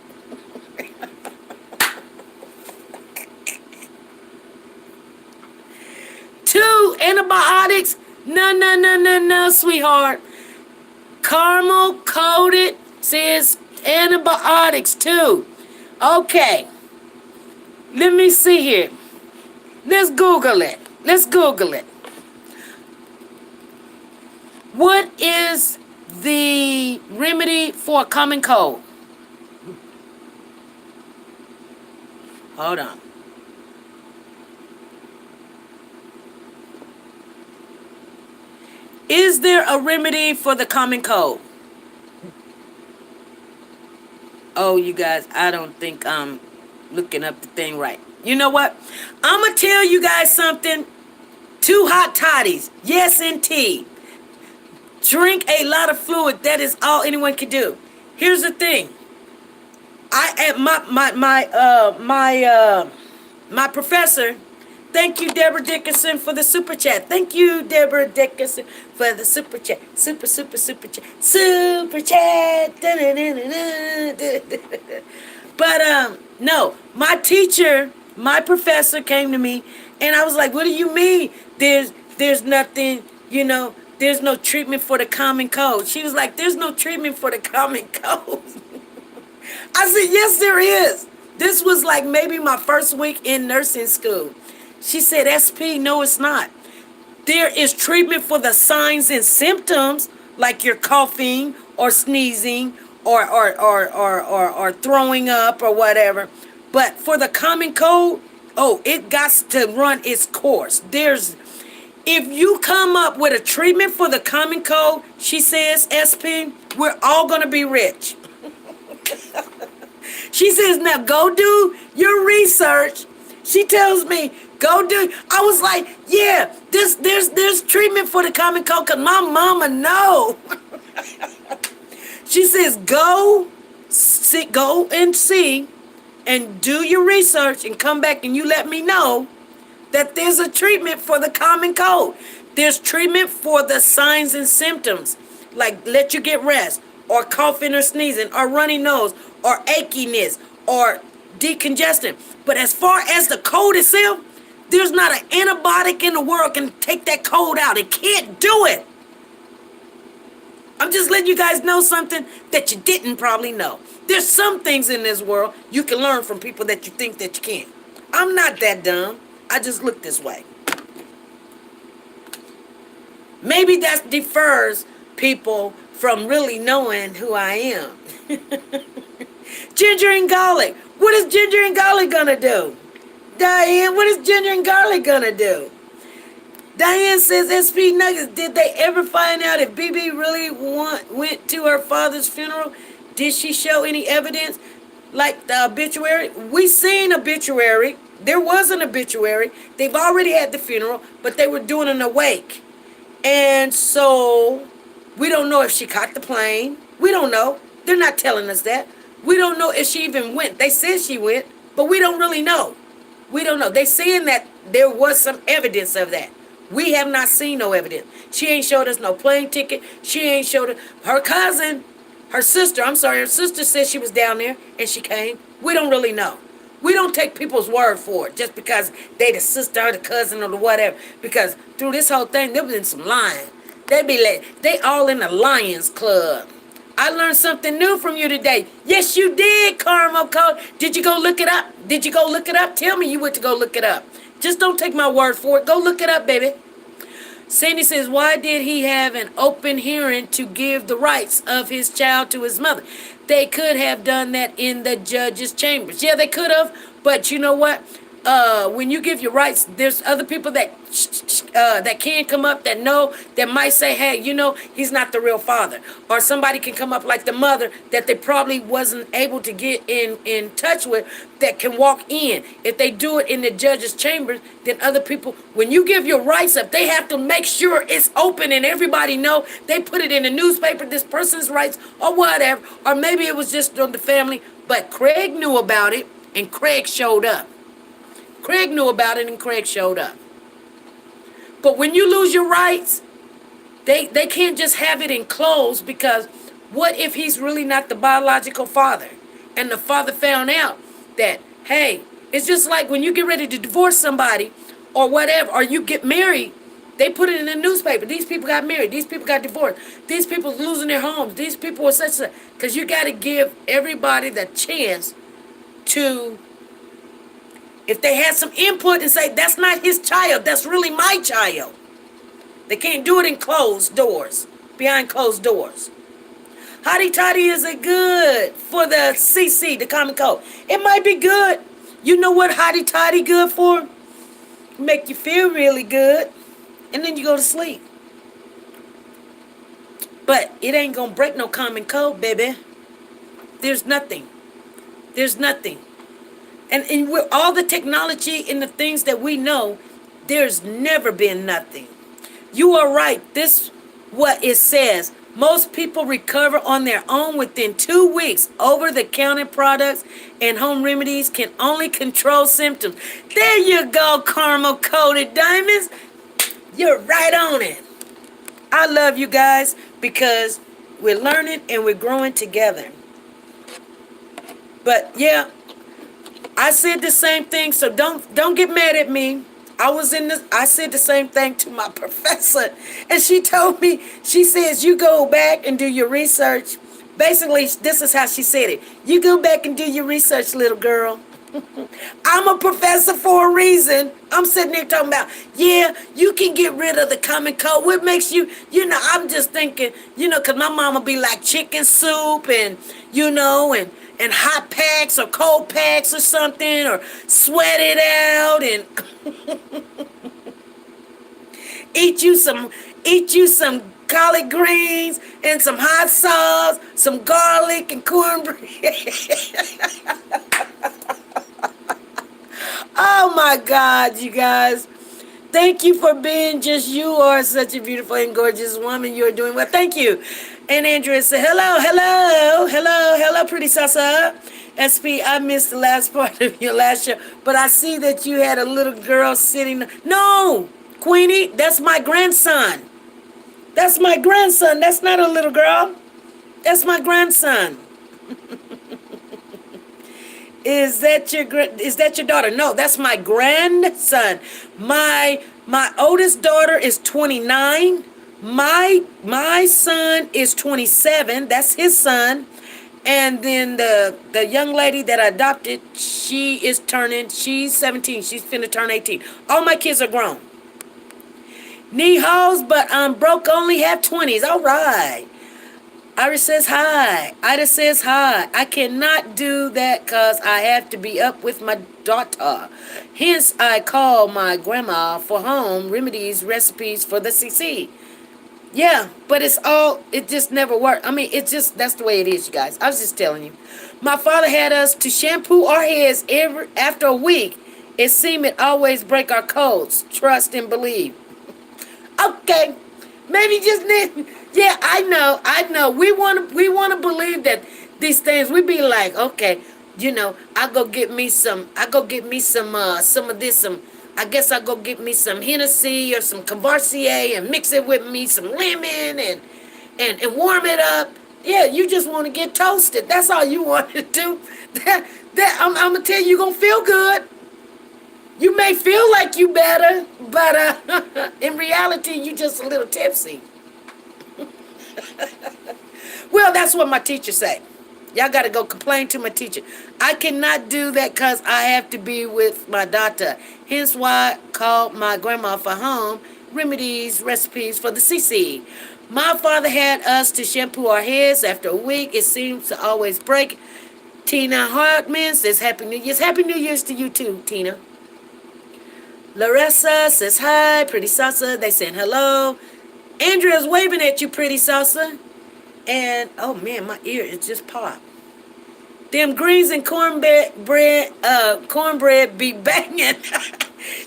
Two antibiotics? No, sweetheart. Caramel coated says antibiotics too. Okay. Let me see here. Let's Google it. What is the remedy for a common cold? Hold on. Is there a remedy for the common cold? Oh, you guys, I don't think I'm looking up the thing right. You know what? I'm going to tell you guys something. 2 hot toddies. Yes, indeed. Drink a lot of fluid. That is all anyone can do. Here's the thing. My professor. Thank you, Deborah Dickinson, for the super chat. Thank you, Deborah Dickinson, for the super chat. Super chat. Super chat. But no, my teacher, my professor came to me, and I was like, "What do you mean? There's nothing, there's no treatment for the common cold." She was like, "There's no treatment for the common cold." I said, "Yes, there is." This was like maybe my first week in nursing school. She said, SP, no, it's not. There is treatment for the signs and symptoms, like you're coughing or sneezing or throwing up or whatever. But for the common cold, Oh, it got to run its course. If you come up with a treatment for the common cold, she says, SP, we're all going to be rich. She says, now go do your research. She tells me, go do. I was like, yeah, there's treatment for the common cold because my mama know. She says, go and see and do your research and come back and you let me know that there's a treatment for the common cold. There's treatment for the signs and symptoms, like let you get rest, or coughing or sneezing, or runny nose, or achiness, or decongestant. But as far as the cold itself, there's not an antibiotic in the world can take that cold out. It can't do it. I'm just letting you guys know something that you didn't probably know. There's some things in this world you can learn from people that you think that you can't. I'm not that dumb. I just look this way. Maybe that defers people from really knowing who I am. Ginger and garlic. What is ginger and garlic gonna do? Diane, what is ginger and garlic gonna do? Diane says, SP Nuggets, did they ever find out if BB really went to her father's funeral? Did she show any evidence? Like the obituary? We seen obituary. There was an obituary. They've already had the funeral, but they were doing an awake. And so, we don't know if she caught the plane. We don't know. They're not telling us that. We don't know if she even went. They said she went, but we don't really know. We don't know. They saying that there was some evidence of that. We have not seen no evidence. She ain't showed us no plane ticket. She ain't showed us. Her cousin, her sister said she was down there and she came. We don't really know. We don't take people's word for it just because they the sister or the cousin or the whatever. Because through this whole thing, there been some lying. They all in the Lions Club. I learned something new from you today. Yes, you did, Carmel Code. Did you go look it up? Did you go look it up? Tell me you went to go look it up. Just don't take my word for it. Go look it up, baby. Sandy says, why did he have an open hearing to give the rights of his child to his mother? They could have done that in the judge's chambers. Yeah, they could have, but you know what? When you give your rights, there's other people that can come up that might say, hey, he's not the real father. Or somebody can come up like the mother that they probably wasn't able to get in touch with that can walk in. If they do it in the judge's chambers, then other people, when you give your rights up, they have to make sure it's open and everybody know. They put it in the newspaper, this person's rights or whatever. Or maybe it was just on the family. But Craig knew about it and Craig showed up. Craig knew about it and Craig showed up. But when you lose your rights, they can't just have it enclosed, because what if he's really not the biological father? And the father found out that, hey, it's just like when you get ready to divorce somebody or whatever, or you get married, they put it in the newspaper. These people got married. These people got divorced. These people losing their homes. These people are such. Because you got to give everybody the chance to, if they had some input and say, that's not his child, that's really my child. They can't do it in closed doors, behind closed doors. Hotty Toddy, is it good for the CC, the common cold? It might be good. You know what Hotty Toddy good for? Make you feel really good, and then you go to sleep. But it ain't gonna break no common cold, baby. There's nothing. There's nothing. And with all the technology and the things that we know, there's never been nothing. You are right. This what it says. Most people recover on their own within 2 weeks. Over-the-counter products and home remedies can only control symptoms. There you go, caramel-coated diamonds. You're right on it. I love you guys because we're learning and we're growing together. But yeah, I said the same thing, so don't get mad at me. I said the same thing to my professor, and she told me, she says, you go back and do your research. Basically, this is how she said it. You go back and do your research, little girl. I'm a professor for a reason. I'm sitting there talking about, yeah, you can get rid of the common cold. What makes you, I'm just thinking, because my mama be like chicken soup and, and hot packs or cold packs or something, or sweat it out and eat you some eat you some collard greens and some hot sauce, some garlic and cornbread. Oh my God, you guys. Thank you for being just you are such a beautiful and gorgeous woman. You're doing well. Thank you. And Andrea said, hello, hello, hello, hello, pretty Sasa. SP, I missed the last part of your last show, but I see that you had a little girl sitting. No, Queenie, that's my grandson. That's my grandson. That's not a little girl. That's my grandson. Is that your daughter? No, that's my grandson. My oldest daughter is 29. My son is 27. That's his son. And then the young lady that I adopted, she's 17. She's finna turn 18. All my kids are grown. Need hoes, but I'm broke, only have 20s. All right. Iris says hi. Ida says hi. I cannot do that because I have to be up with my daughter. Hence, I call my grandma for home remedies, recipes for the CC. Yeah, but it just never worked. I mean, that's the way it is, you guys. I was just telling you. My father had us to shampoo our heads after a week. It seemed it always break our codes. Trust and believe. Okay. Maybe just need. Yeah, I know. We want to believe that these things. We be like, okay, I go get me some of this, I guess I go get me some Hennessy or some Courvoisier and mix it with me some lemon and warm it up. Yeah, you just want to get toasted. That's all you want to do. I'm gonna tell you, you're gonna feel good. You may feel like you better, but in reality, you just a little tipsy. Well, that's what my teacher said. Y'all got to go complain to my teacher. I cannot do that because I have to be with my daughter. Hence why I called my grandma for home remedies, recipes for the CC. My father had us to shampoo our heads after a week. It seems to always break. Tina Hartman says Happy New Year's. Happy New Year's to you too, Tina. Larissa says hi. Pretty Salsa. They saying hello. Andrea's waving at you, Pretty Salsa. And, oh man, my ear is just popped. Them greens and cornbread be banging.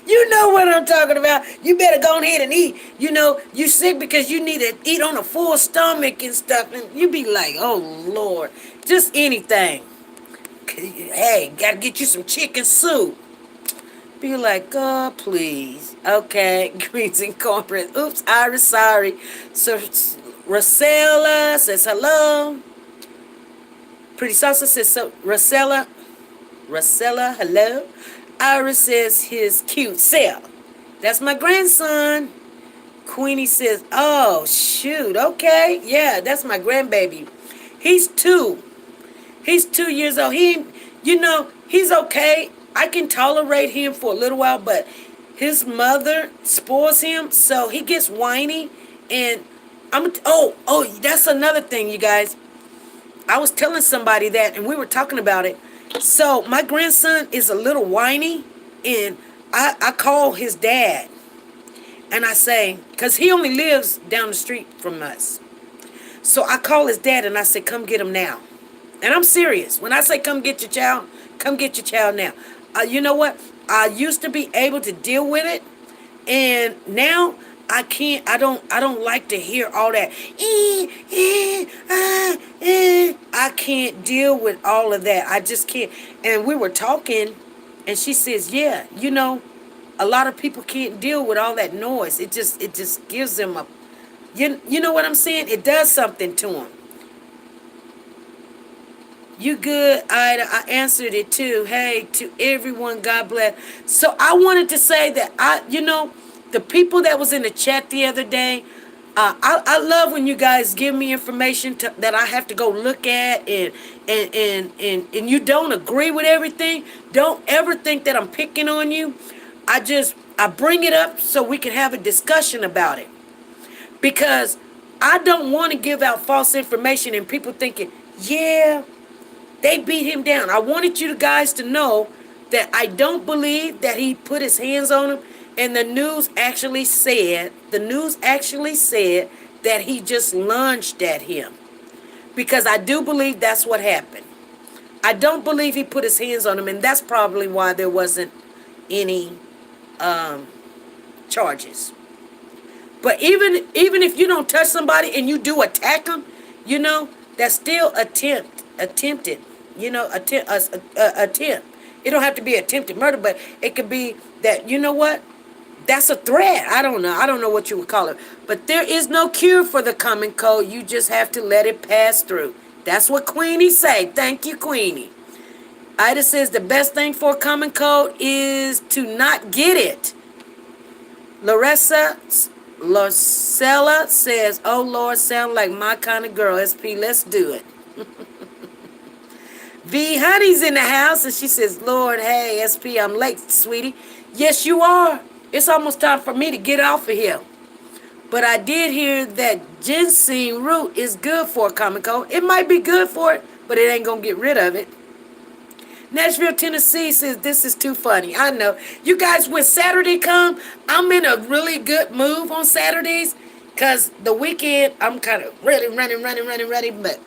You know what I'm talking about. You better go ahead and eat. You sick because you need to eat on a full stomach and stuff. And you be like, oh, Lord. Just anything. Hey, gotta get you some chicken soup. Be like, God, please. Okay, greens and cornbread. Oops, Iris, sorry. So, Rosella says hello. Pretty Salsa says so. Rosella, hello. Iris says his cute self. That's my grandson. Queenie says, oh, shoot. Okay. Yeah, that's my grandbaby. He's 2. He's 2 years old. He's okay. I can tolerate him for a little while, but his mother spoils him, so he gets whiny. And that's another thing, you guys. I was telling somebody that, and we were talking about it. So my grandson is a little whiny, and I call his dad, and I say, because he only lives down the street from us. So I call his dad, and I say, come get him now. And I'm serious. When I say come get your child now. You know what? I used to be able to deal with it, and now I can't. I don't like to hear all that. I can't deal with all of that. I just can't. And we were talking, and she says, yeah, a lot of people can't deal with all that noise. It just gives them a, you know what I'm saying? It does something to them. You good, Ida? I answered it too. Hey, to everyone, God bless. So I wanted to say that the people that was in the chat the other day, I love when you guys give me information that I have to go look at, and you don't agree with everything. Don't ever think that I'm picking on you. I bring it up so we can have a discussion about it, because I don't want to give out false information and people thinking, yeah, They beat him down. I wanted you guys to know that I don't believe that he put his hands on him. And the news actually said that he just lunged at him. Because I do believe that's what happened. I don't believe he put his hands on him, and that's probably why there wasn't any charges. But even if you don't touch somebody and you do attack them, that's still attempted. Attempt. It don't have to be attempted murder, but it could be that that's a threat. I don't know. I don't know what you would call it. But there is no cure for the common cold. You just have to let it pass through. That's what Queenie say. Thank you, Queenie. Ida says the best thing for a common cold is to not get it. Larcella says, oh Lord, sound like my kind of girl. SP, let's do it. V Honey's in the house and she says, Lord, hey, SP, I'm late, sweetie. Yes, you are. It's almost time for me to get off of here. But I did hear that ginseng root is good for a common cold. It might be good for it, but it ain't going to get rid of it. Nashville, Tennessee says, this is too funny. I know. You guys, when Saturday come, I'm in a really good move on Saturdays because the weekend, I'm kind of really running, but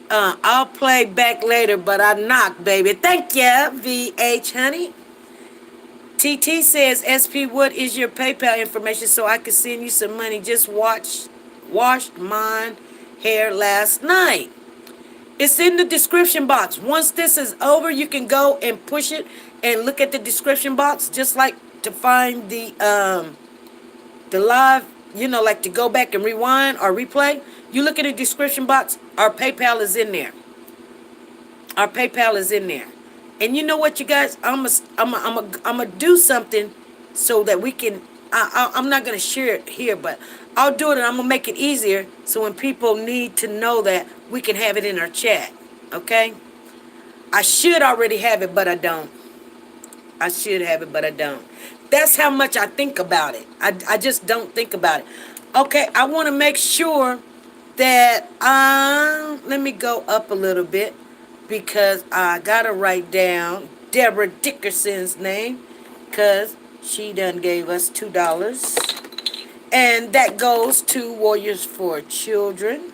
I'll play back later, but I knock, baby. Thank you, VH, honey. TT says, SP, what is your PayPal information so I can send you some money? Just washed mine hair last night. It's in the description box. Once this is over, you can go and push it and look at the description box, just like to find the live, like to go back and rewind or replay. You look at the description box, our PayPal is in there. Our PayPal is in there. And you know what, you guys? I'm gonna do something so that we can. I'm not gonna share it here, but I'll do it, and I'm gonna make it easier so when people need to know that we can have it in our chat. Okay? I should already have it, but I don't. I should have it, but I don't. That's how much I think about it. I just don't think about it. Okay, I want to make sure that let me go up a little bit. Because I gotta write down Deborah Dickerson's name, because she done gave us $2, and that goes to Warriors for Children.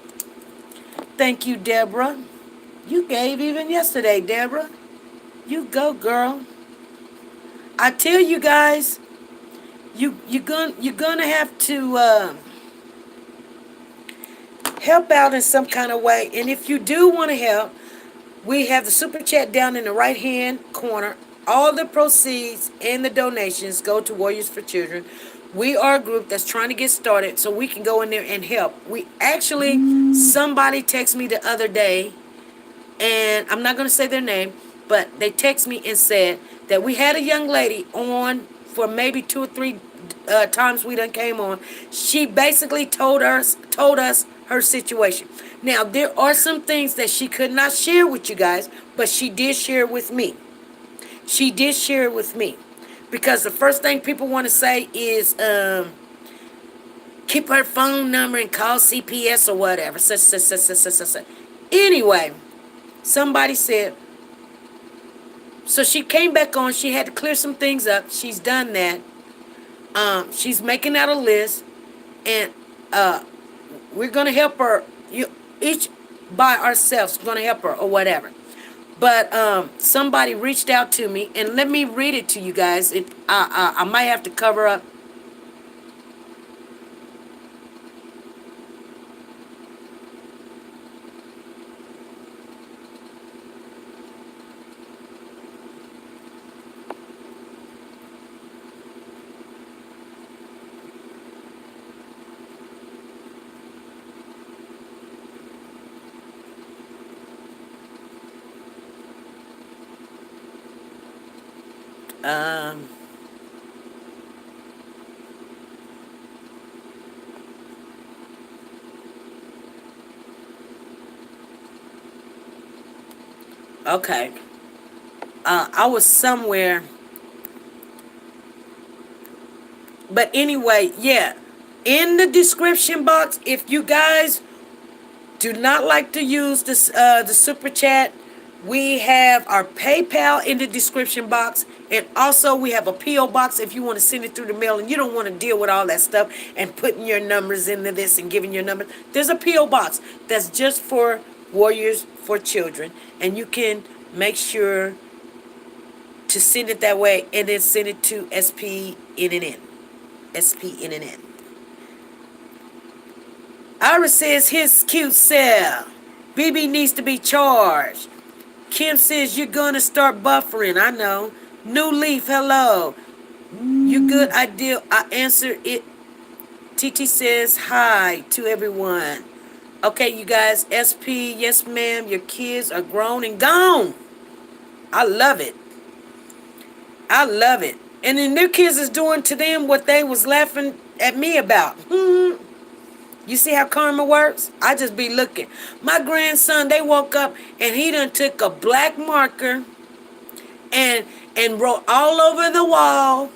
Thank you, Deborah. You gave even yesterday, Deborah. You go, girl. I tell you guys, you're gonna have to help out in some kind of way, and if you do want to help. We have the super chat down in the right-hand corner. All the proceeds and the donations go to Warriors for Children. We are a group that's trying to get started so we can go in there and help. Somebody texted me the other day, and I'm not going to say their name, but they texted me and said that we had a young lady on for maybe 2 or 3 times we done came on. She basically told us her situation. Now, there are some things that she could not share with you guys, but she did share it with me. She did share it with me. Because the first thing people want to say is, keep her phone number and call CPS or whatever. Anyway, somebody said, so she came back on. She had to clear some things up. She's done that. She's making out a list. And we're going to help her. Each by ourselves going to help her or whatever. But somebody reached out to me, and let me read it to you guys. I might have to cover up. Okay. I was somewhere. But anyway, yeah. In the description box, if you guys do not like to use this the super chat. We have our PayPal in the description box, and also we have a PO box if you want to send it through the mail and you don't want to deal with all that stuff and putting your numbers into this and giving your number. There's a PO box that's just for Warriors for Children, and you can make sure to send it that way and then send it to SPNN. SPNN. Iris says his cute self. BB needs to be charged. Kim says you're gonna start buffering. I know. New Leaf, hello. You good? I answer it. TT says hi to everyone. Okay, you guys. SP, yes ma'am. Your kids are grown and gone. I love it. I love it. And then their kids is doing to them what they was laughing at me about. You see how karma works? I just be looking. My grandson, they woke up and he done took a black marker and wrote all over the wall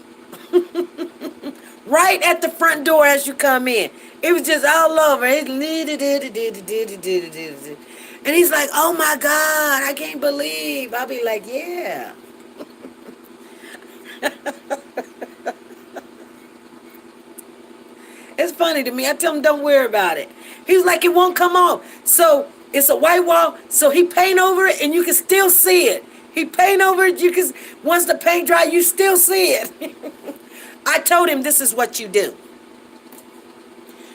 right at the front door as you come in. It was just all over. And he's like, oh my God, I can't believe. I'll be like, yeah. It's funny to me. I tell him don't worry about it. He's like, it won't come off. So it's a white wall. So he paint over it and you can still see it. He paint over it. You can, once the paint dry, you still see it. I told him this is what you do.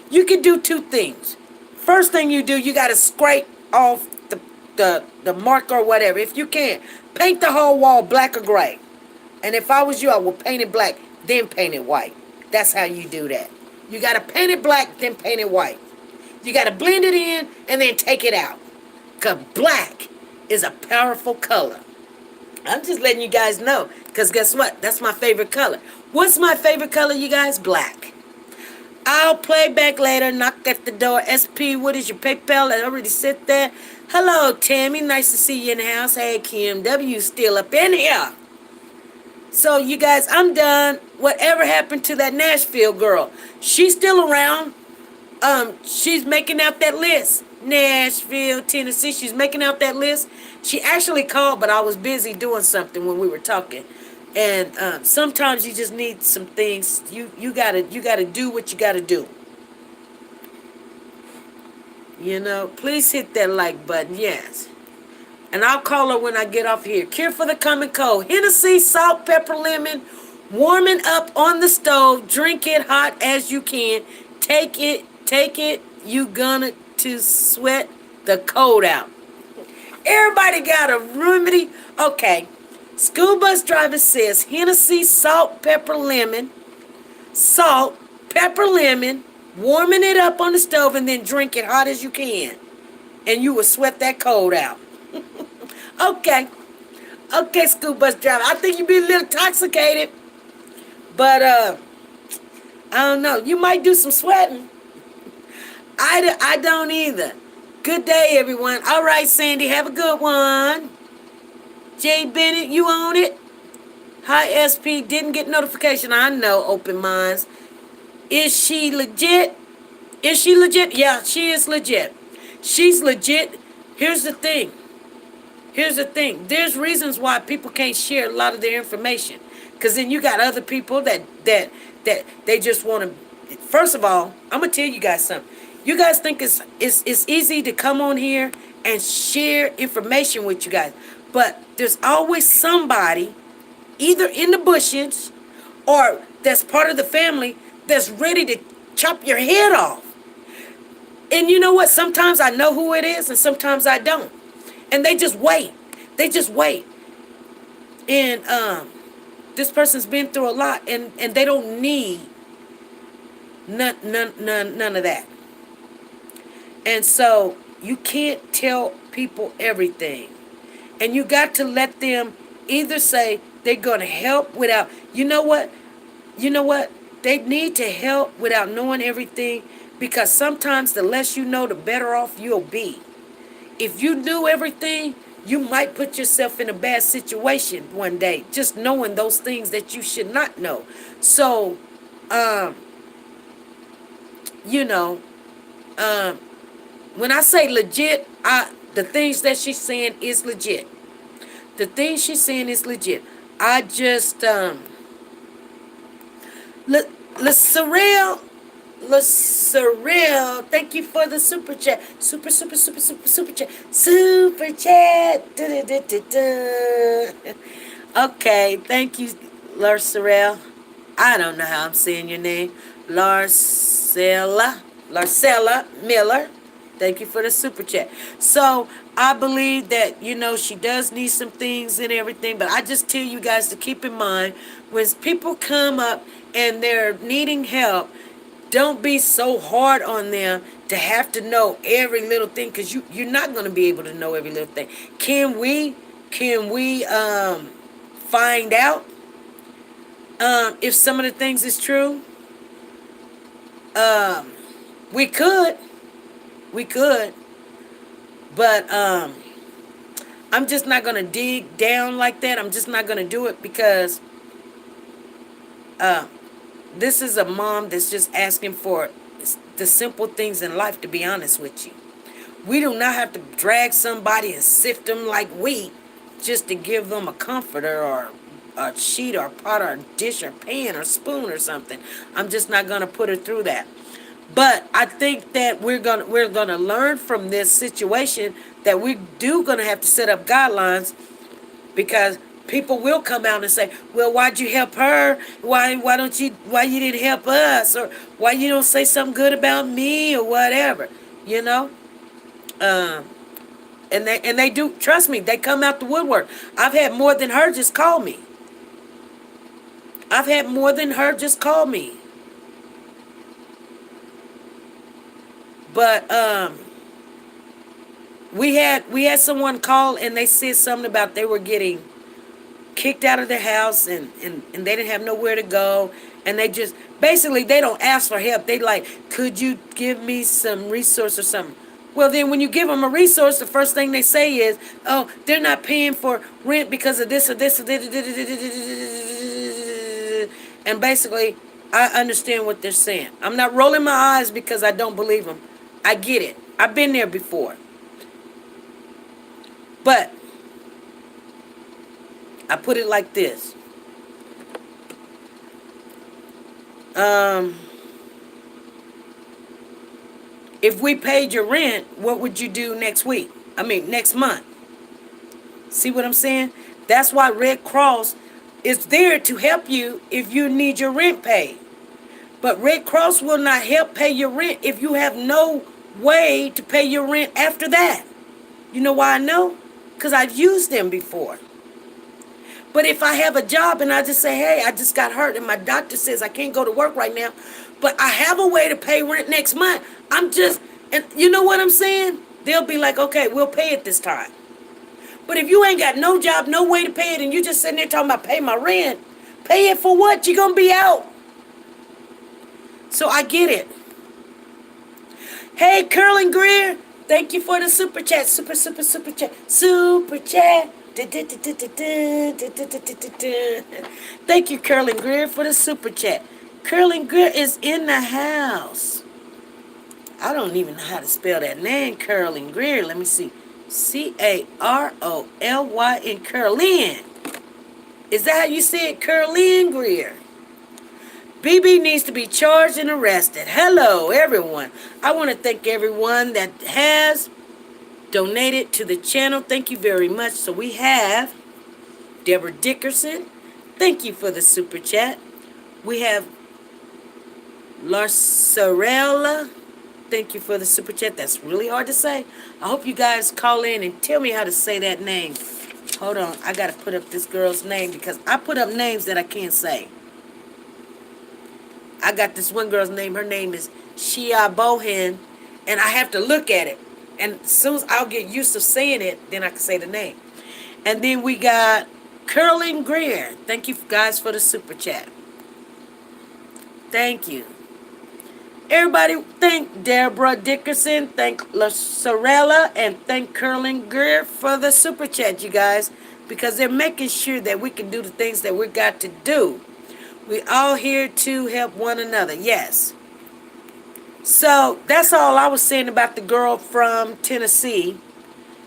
You can do two things. First thing you do, you got to scrape off the mark or whatever. If you can, paint the whole wall black or gray. And if I was you, I would paint it black, then paint it white. That's how you do that. You got to paint it black, then paint it white. You got to blend it in and then take it out. Because black is a powerful color. I'm just letting you guys know. Because guess what? That's my favorite color. What's my favorite color, you guys? Black. I'll play back later. Knock at the door. SP, what is your PayPal? I already said that. Hello, Tammy. Nice to see you in the house. Hey, Kim W. Still up in here. So, you guys, I'm done. Whatever happened to that Nashville girl? She's still around. She's making out that list. Nashville, Tennessee. She's making out that list. She actually called, but I was busy doing something when we were talking. And sometimes you just need some things. You gotta do what you gotta do. You know, please hit that like button. Yes. And I'll call her when I get off here. Cure for the common cold. Hennessy, salt, pepper, lemon. Warming up on the stove. Drink it hot as you can. Take it. You gonna to sweat the cold out. Everybody got a remedy. Okay. School bus driver says Hennessy, salt, pepper, lemon. Salt, pepper, lemon. Warming it up on the stove and then drink it hot as you can. And you will sweat that cold out. Okay, school bus driver. I think you'd be a little intoxicated. But, I don't know. You might do some sweating. I don't either. Good day, everyone. All right, Sandy. Have a good one. Jay Bennett, you own it? Hi, SP. Didn't get notification. I know, open minds. Is she legit? Yeah, she is legit. She's legit. Here's the thing. There's reasons why people can't share a lot of their information. Because then you got other people that they just want to. First of all, I'm going to tell you guys something. You guys think it's easy to come on here and share information with you guys. But there's always somebody, either in the bushes or that's part of the family, that's ready to chop your head off. And you know what? Sometimes I know who it is and sometimes I don't. And they just wait. And this person's been through a lot and they don't need none of that. And so you can't tell people everything. And you got to let them either say they're going to help without, you know what? They need to help without knowing everything, because sometimes the less you know, the better off you'll be. If you knew everything, you might put yourself in a bad situation one day, just knowing those things that you should not know. So, When I say legit, the things that she's saying is legit. The things she's saying is legit. I just Le, Le Surreal, Le Surreal, thank you for the super chat. Super chat. Super chat. Okay, thank you, Larcella. I don't know how I'm saying your name. Larcella Miller. Thank you for the super chat. So I believe that, she does need some things and everything, but I just tell you guys to keep in mind when people come up and they're needing help, don't be so hard on them to have to know every little thing, because you're not going to be able to know every little thing. Can we find out if some of the things is true? We could. We could. But I'm just not going to dig down like that. I'm just not going to do it because this is a mom that's just asking for the simple things in life, to be honest with you. We do not have to drag somebody and sift them like wheat just to give them a comforter or a sheet or a pot or a dish or pan or spoon or something. I'm just not going to put her through that. But I think that we're gonna learn from this situation that we do gonna have to set up guidelines, because people will come out and say, "Well, why'd you help her? Why you didn't help us? Or why you don't say something good about me or whatever?" You know. And they do, trust me, they come out the woodwork. I've had more than her just call me. I've had more than her just call me. But we had someone call and they said something about they were getting kicked out of their house, and they didn't have nowhere to go, and they just basically, they don't ask for help. They like, "Could you give me some resource or something?" Well, then when you give them a resource, the first thing they say is, "Oh, they're not paying for rent because of this or this or this." And basically, I understand what they're saying. I'm not rolling my eyes because I don't believe them. I get it. I've been there before. But I put it like this. If we paid your rent, what would you do next week? I mean, next month. See what I'm saying? That's why Red Cross is there to help you if you need your rent paid. But Red Cross will not help pay your rent if you have no way to pay your rent after that. You know why I know? Because I've used them before. But if I have a job and I just say, "Hey, I just got hurt and my doctor says I can't go to work right now, but I have a way to pay rent next month," and you know what I'm saying? They'll be like, "Okay, we'll pay it this time." But if you ain't got no job, no way to pay it, and you just sitting there talking about pay my rent, pay it for what? You're going to be out. So I get it. Hey, Curling Greer, thank you for the super chat. Super chat. Super chat. Thank you, Curling Greer, for the super chat. Curling Greer is in the house. I don't even know how to spell that name, Curling Greer. Let me see. Caroly and Curlin. Is that how you say it, Curlin Greer? BB needs to be charged and arrested. Hello, everyone. I want to thank everyone that has donated to the channel. Thank you very much. So we have Deborah Dickerson. Thank you for the super chat. We have Larcella. Thank you for the super chat. That's really hard to say. I hope you guys call in and tell me how to say that name. Hold on. I got to put up this girl's name because I put up names that I can't say. I got this one girl's name. Her name is Shia Bohan, and I have to look at it. And as soon as I'll get used to saying it, then I can say the name. And then we got Curling Greer. Thank you guys for the super chat. Thank you. Everybody, thank Deborah Dickerson, thank Sorella, and thank Curling Greer for the super chat, you guys, because they're making sure that we can do the things that we got to do. We're all here to help one another, yes. So that's all I was saying about the girl from Tennessee.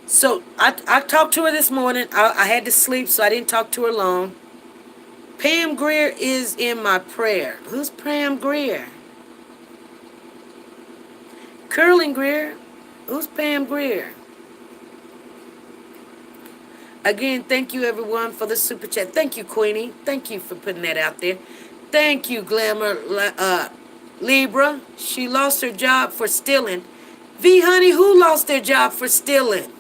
So I talked to her this morning. I had to sleep, so I didn't talk to her long. Pam Grier is in my prayer. Who's Pam Grier? Curling Grier. Who's Pam Grier? Again, thank you everyone for the super chat. Thank you, Queenie. Thank you for putting that out there. Thank you, Glamour Libra. She lost her job for stealing. V, honey, who lost their job for stealing?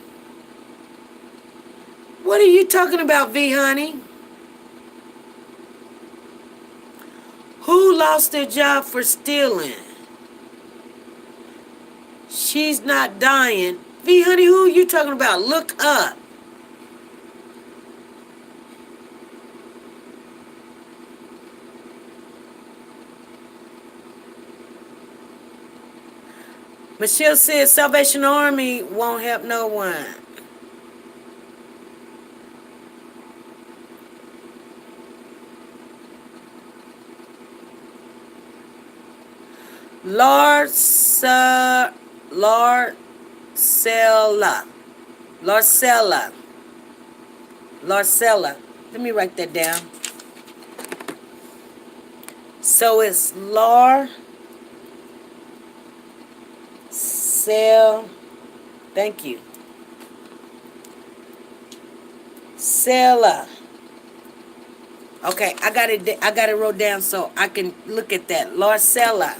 What are you talking about, V, honey? Who lost their job for stealing? She's not dying. V, honey, who are you talking about? Look up. Michelle says Salvation Army won't help no one. Larcella. Larcella. Let me write that down. So it's thank you. Sella. Okay, I got it wrote down so I can look at that. Larcella.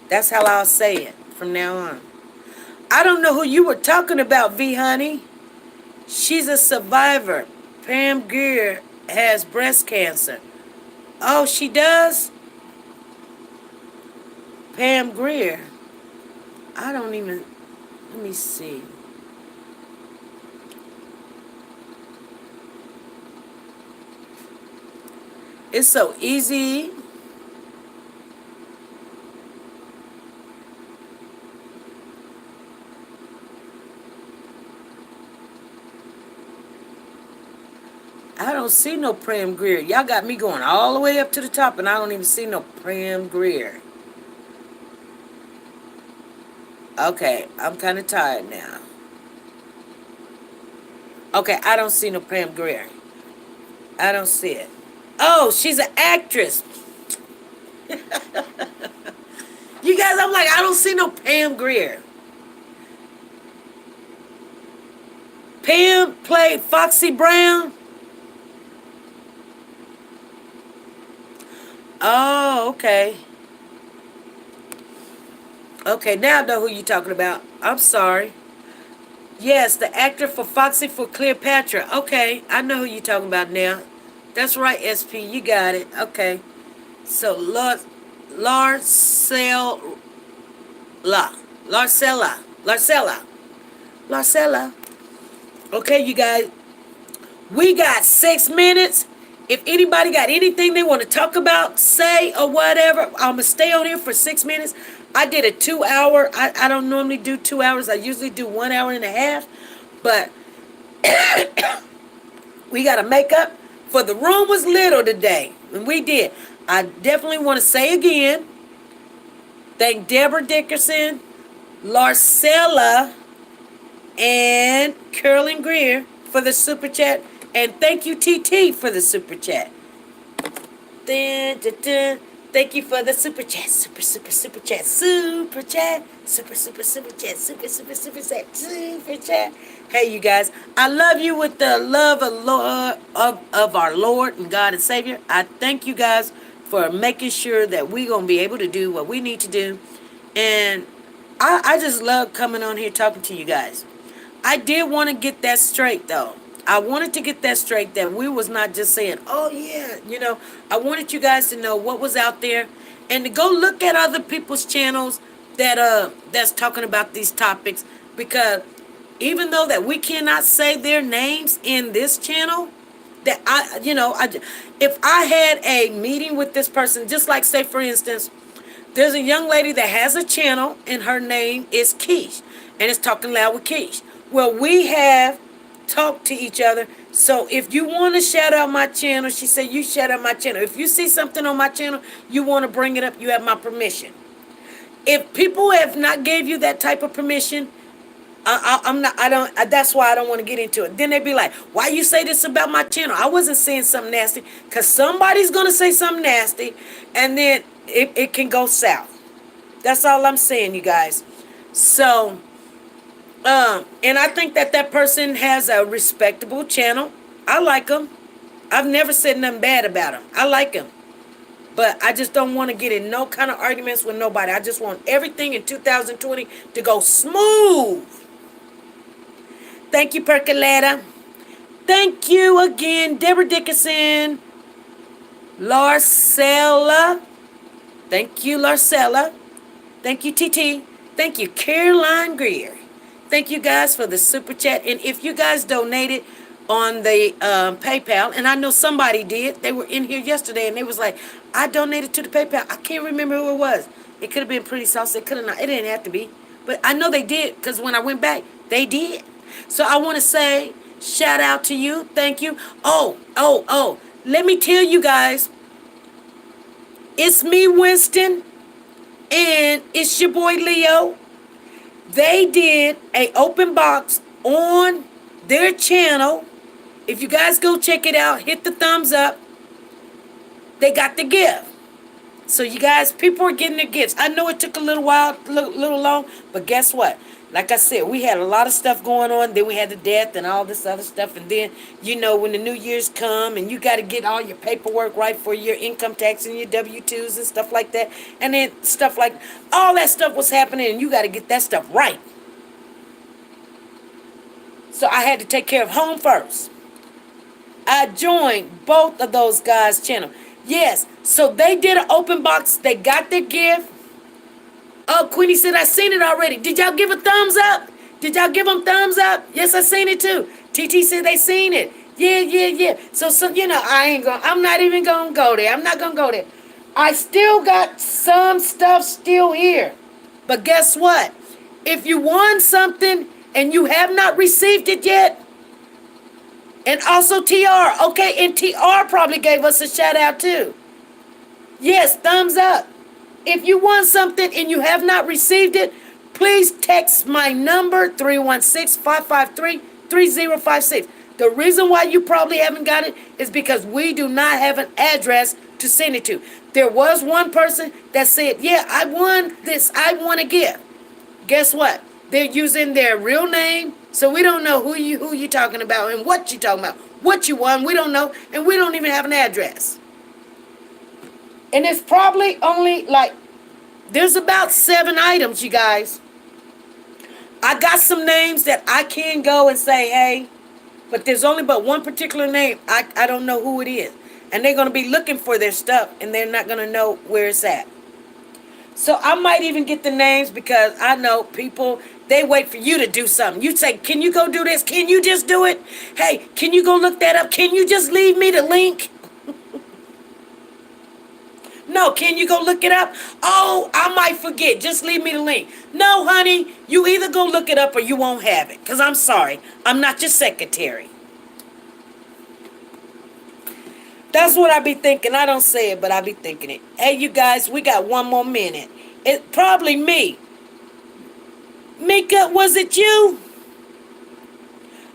That's how I'll say it from now on. I don't know who you were talking about, V, honey. She's a survivor. Pam Grier has breast cancer. Oh, she does? Pam Grier. I don't even... Let me see. It's so easy. I don't see no Pam Grier. Y'all got me going all the way up to the top, and I don't even see no Pam Grier. Okay, I'm kind of tired now. Okay, I don't see no Pam Grier. I don't see it. Oh, she's an actress. You guys, I'm like, I don't see no Pam Grier. Pam played Foxy Brown. Oh, okay. Okay, now I know who you're talking about. I'm sorry. Yes, the actor for Foxy for Cleopatra. Okay, I know who you're talking about now. That's right, SP. You got it. Okay. So, Larcella. Okay, you guys. We got 6 minutes. If anybody got anything they want to talk about, say, or whatever, I'm going to stay on here for 6 minutes. I did a 2 hour. I don't normally do 2 hours. I usually do 1 hour and a half. But we got to make up for the room was little today. And we did. I definitely want to say again, thank Deborah Dickerson, Larcella, and Curling Grier for the super chat. And thank you, TT, for the super chat. Dun, dun, dun. Thank you for the super chat. Super chat. Super chat. Super chat. Hey, you guys. I love you with the love of our Lord and God and Savior. I thank you guys for making sure that we're going to be able to do what we need to do. And I just love coming on here talking to you guys. I did want to get that straight, though. I wanted to get that straight, that we was not just saying, oh, yeah, I wanted you guys to know what was out there and to go look at other people's channels that's talking about these topics, because even though that we cannot say their names in this channel, that if I had a meeting with this person, just like, say, for instance, there's a young lady that has a channel and her name is Keish, and it's Talking Loud with Keish. Well, we have talk to each other. So if you want to shout out my channel, she said, you shout out my channel. If you see something on my channel, you want to bring it up, you have my permission. If people have not gave you that type of permission, I'm not. I don't. That's why I don't want to get into it. Then they be like, "Why you say this about my channel?" I wasn't saying something nasty, cause somebody's gonna say something nasty, and then it can go south. That's all I'm saying, you guys. So, and I think that that person has a respectable channel. I like them. I've never said nothing bad about them. I like them. But I just don't want to get in no kind of arguments with nobody. I just want everything in 2020 to go smooth. Thank you, Percolata. Thank you again, Deborah Dickinson. Larcella. Thank you, Larcella. Thank you, TT. Thank you, Caroline Greer. Thank you guys for the super chat. And if you guys donated on the PayPal, and I know somebody did, they were in here yesterday and they was like, I donated to the PayPal. I can't remember who it was. It could have been Pretty Sauce. It could have not. It didn't have to be. But I know they did, because when I went back, they did. So I want to say shout out to you. Thank you. Oh. Let me tell you guys, it's me, Winston, and it's your boy Leo. They did a open box on their channel. If you guys go check it out, hit the thumbs up. They got the gift. So you guys, people are getting their gifts. I know it took a little while, little long, but guess what? Like I said, we had a lot of stuff going on. Then we had the death and all this other stuff. And then, you know, when the New Year's come and you got to get all your paperwork right for your income tax and your W-2s and stuff like that. And then stuff like, all that stuff was happening and you got to get that stuff right. So I had to take care of home first. I joined both of those guys' channel. Yes, so they did an open box. They got their gift. Oh, Queenie said, I seen it already. Did y'all give a thumbs up? Did y'all give them thumbs up? Yes, I seen it too. TT said they seen it. Yeah. So you know, I'm not even going to go there. I'm not going to go there. I still got some stuff still here. But guess what? If you won something and you have not received it yet, and also TR, okay, and TR probably gave us a shout out too. Yes, thumbs up. If you want something and you have not received it, please text my number, 316-553-3056. The reason why you probably haven't got it is because we do not have an address to send it to. There was one person that said, yeah, I won this. I won a gift. Guess what? They're using their real name, so we don't know who you talking about and what you talking about. What you won, we don't know, and we don't even have an address. And it's probably only there's about 7 items, you guys. I got some names that I can go and say, hey, but there's only but one particular name. I don't know who it is. And they're going to be looking for their stuff, and they're not going to know where it's at. So I might even get the names because I know people, they wait for you to do something. You say, can you go do this? Can you just do it? Hey, can you go look that up? Can you just leave me the link? No, can you go look it up? Oh, I might forget. Just leave me the link. No, honey, you either go look it up or you won't have it. Because I'm sorry, I'm not your secretary. That's what I be thinking. I don't say it, but I be thinking it. Hey, you guys, we got one more minute. It's probably me. Mika, was it you?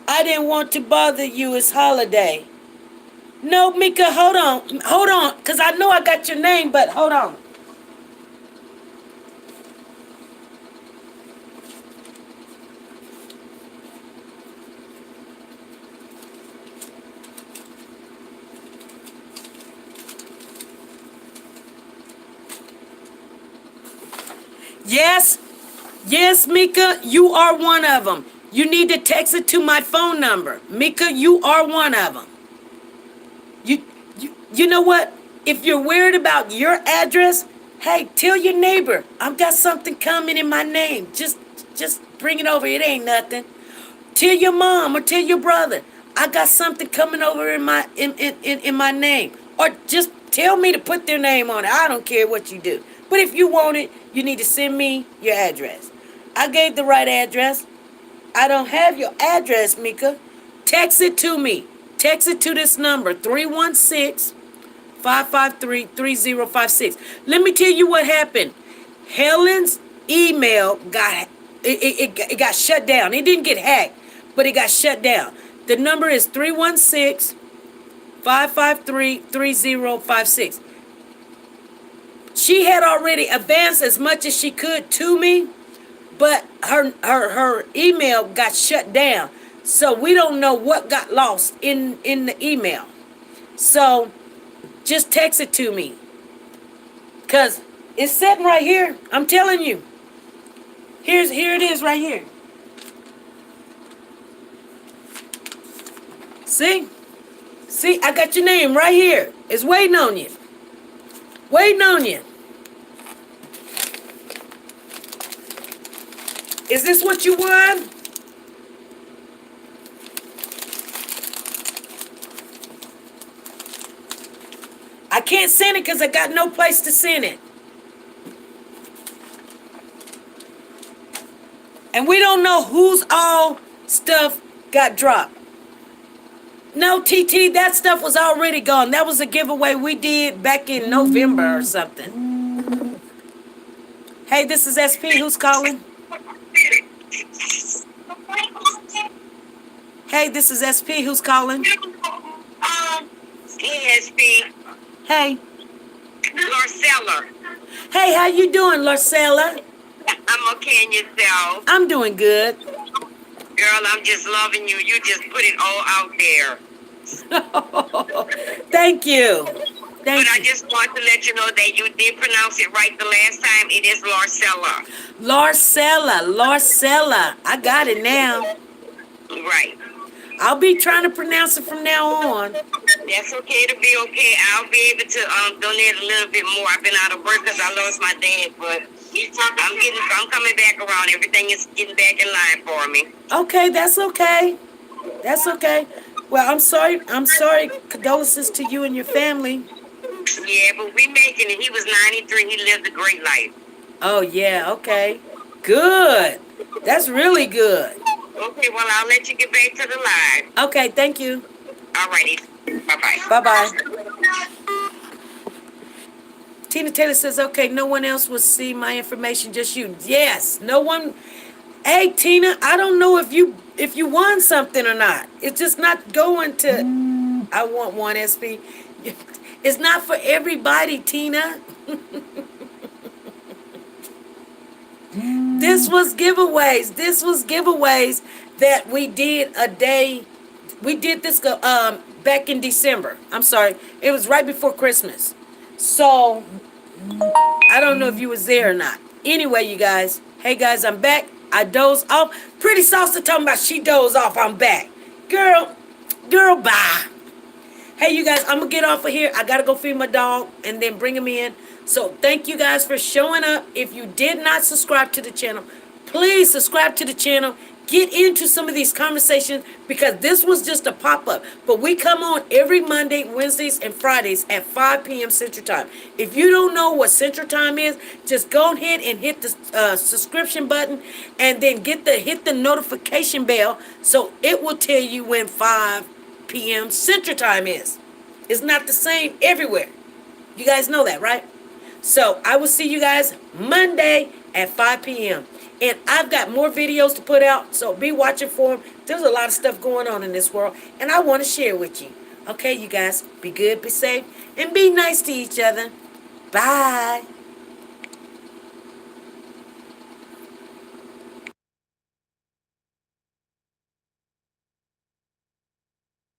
I didn't want to bother you. It's holiday. No, Mika, hold on, because I know I got your name, but hold on. Yes, Mika, you are one of them. You need to text it to my phone number. Mika, you are one of them. You know what? If you're worried about your address, hey, tell your neighbor, I've got something coming in my name. Just bring it over. It ain't nothing. Tell your mom or tell your brother, I got something coming over in my name. Or just tell me to put their name on it. I don't care what you do. But if you want it, you need to send me your address. I gave the right address. I don't have your address, Mika. Text it to me. Text it to this number, 316-553-3056. Let me tell you what happened. Helen's email it got shut down. It didn't get hacked, but it got shut down. The number is 316-553-3056. She had already advanced as much as she could to me, but her email got shut down. So we don't know what got lost in the email. So just text it to me. Cause it's sitting right here. I'm telling you. Here it is right here. See? See, I got your name right here. It's waiting on you. Waiting on you. Is this what you want? I can't send it because I got no place to send it. And we don't know whose all stuff got dropped. No, TT, that stuff was already gone. That was a giveaway we did back in November or something. Hey, this is SP. Who's calling? Hey, this is SP. Who's calling? Hey, SP. Hey. Larcella. Hey, how you doing, Larcella? I'm okay, and yourself? I'm doing good. Girl, I'm just loving you. You just put it all out there. Thank you. Thank But I you. just want to let you know that you did pronounce it right the last time. It is Larcella. Larcella. I got it now. Right. I'll be trying to pronounce it from now on. That's okay to be okay. I'll be able to donate a little bit more. I've been out of work because I lost my dad, but I'm coming back around. Everything is getting back in line for me. Okay, that's okay. That's okay. Well, I'm sorry. Condolences to you and your family. Yeah, but we making it. He was 93. He lived a great life. Oh, yeah, okay. Good. That's really good. Okay, well, I'll let you get back to the live. Okay, thank you. All righty. Bye-bye. Bye-bye. Tina Taylor says, okay, no one else will see my information, just you. Yes, no one. Hey, Tina, I don't know if you won something or not. It's just not going to. I want one, SP. It's not for everybody, Tina. This was giveaways. That we did a day. We did this back in December. I'm sorry. It was right before Christmas. So, I don't know if you was there or not. Anyway, you guys. Hey, guys, I'm back. I dozed off. Pretty Salsa talking about she dozed off. I'm back. Girl, bye. Hey, you guys, I'm going to get off of here. I got to go feed my dog and then bring him in. So, thank you guys for showing up. If you did not subscribe to the channel, please subscribe to the channel. Get into some of these conversations because this was just a pop-up. But we come on every Monday, Wednesdays, and Fridays at 5 p.m. Central Time. If you don't know what Central Time is, just go ahead and hit the subscription button and then hit the notification bell so it will tell you when 5 p.m. Central Time is. It's not the same everywhere. You guys know that, right? So I will see you guys Monday at 5 p.m. And I've got more videos to put out, so be watching for them. There's a lot of stuff going on in this world, and I want to share with you. Okay, you guys, be good, be safe, and be nice to each other. Bye.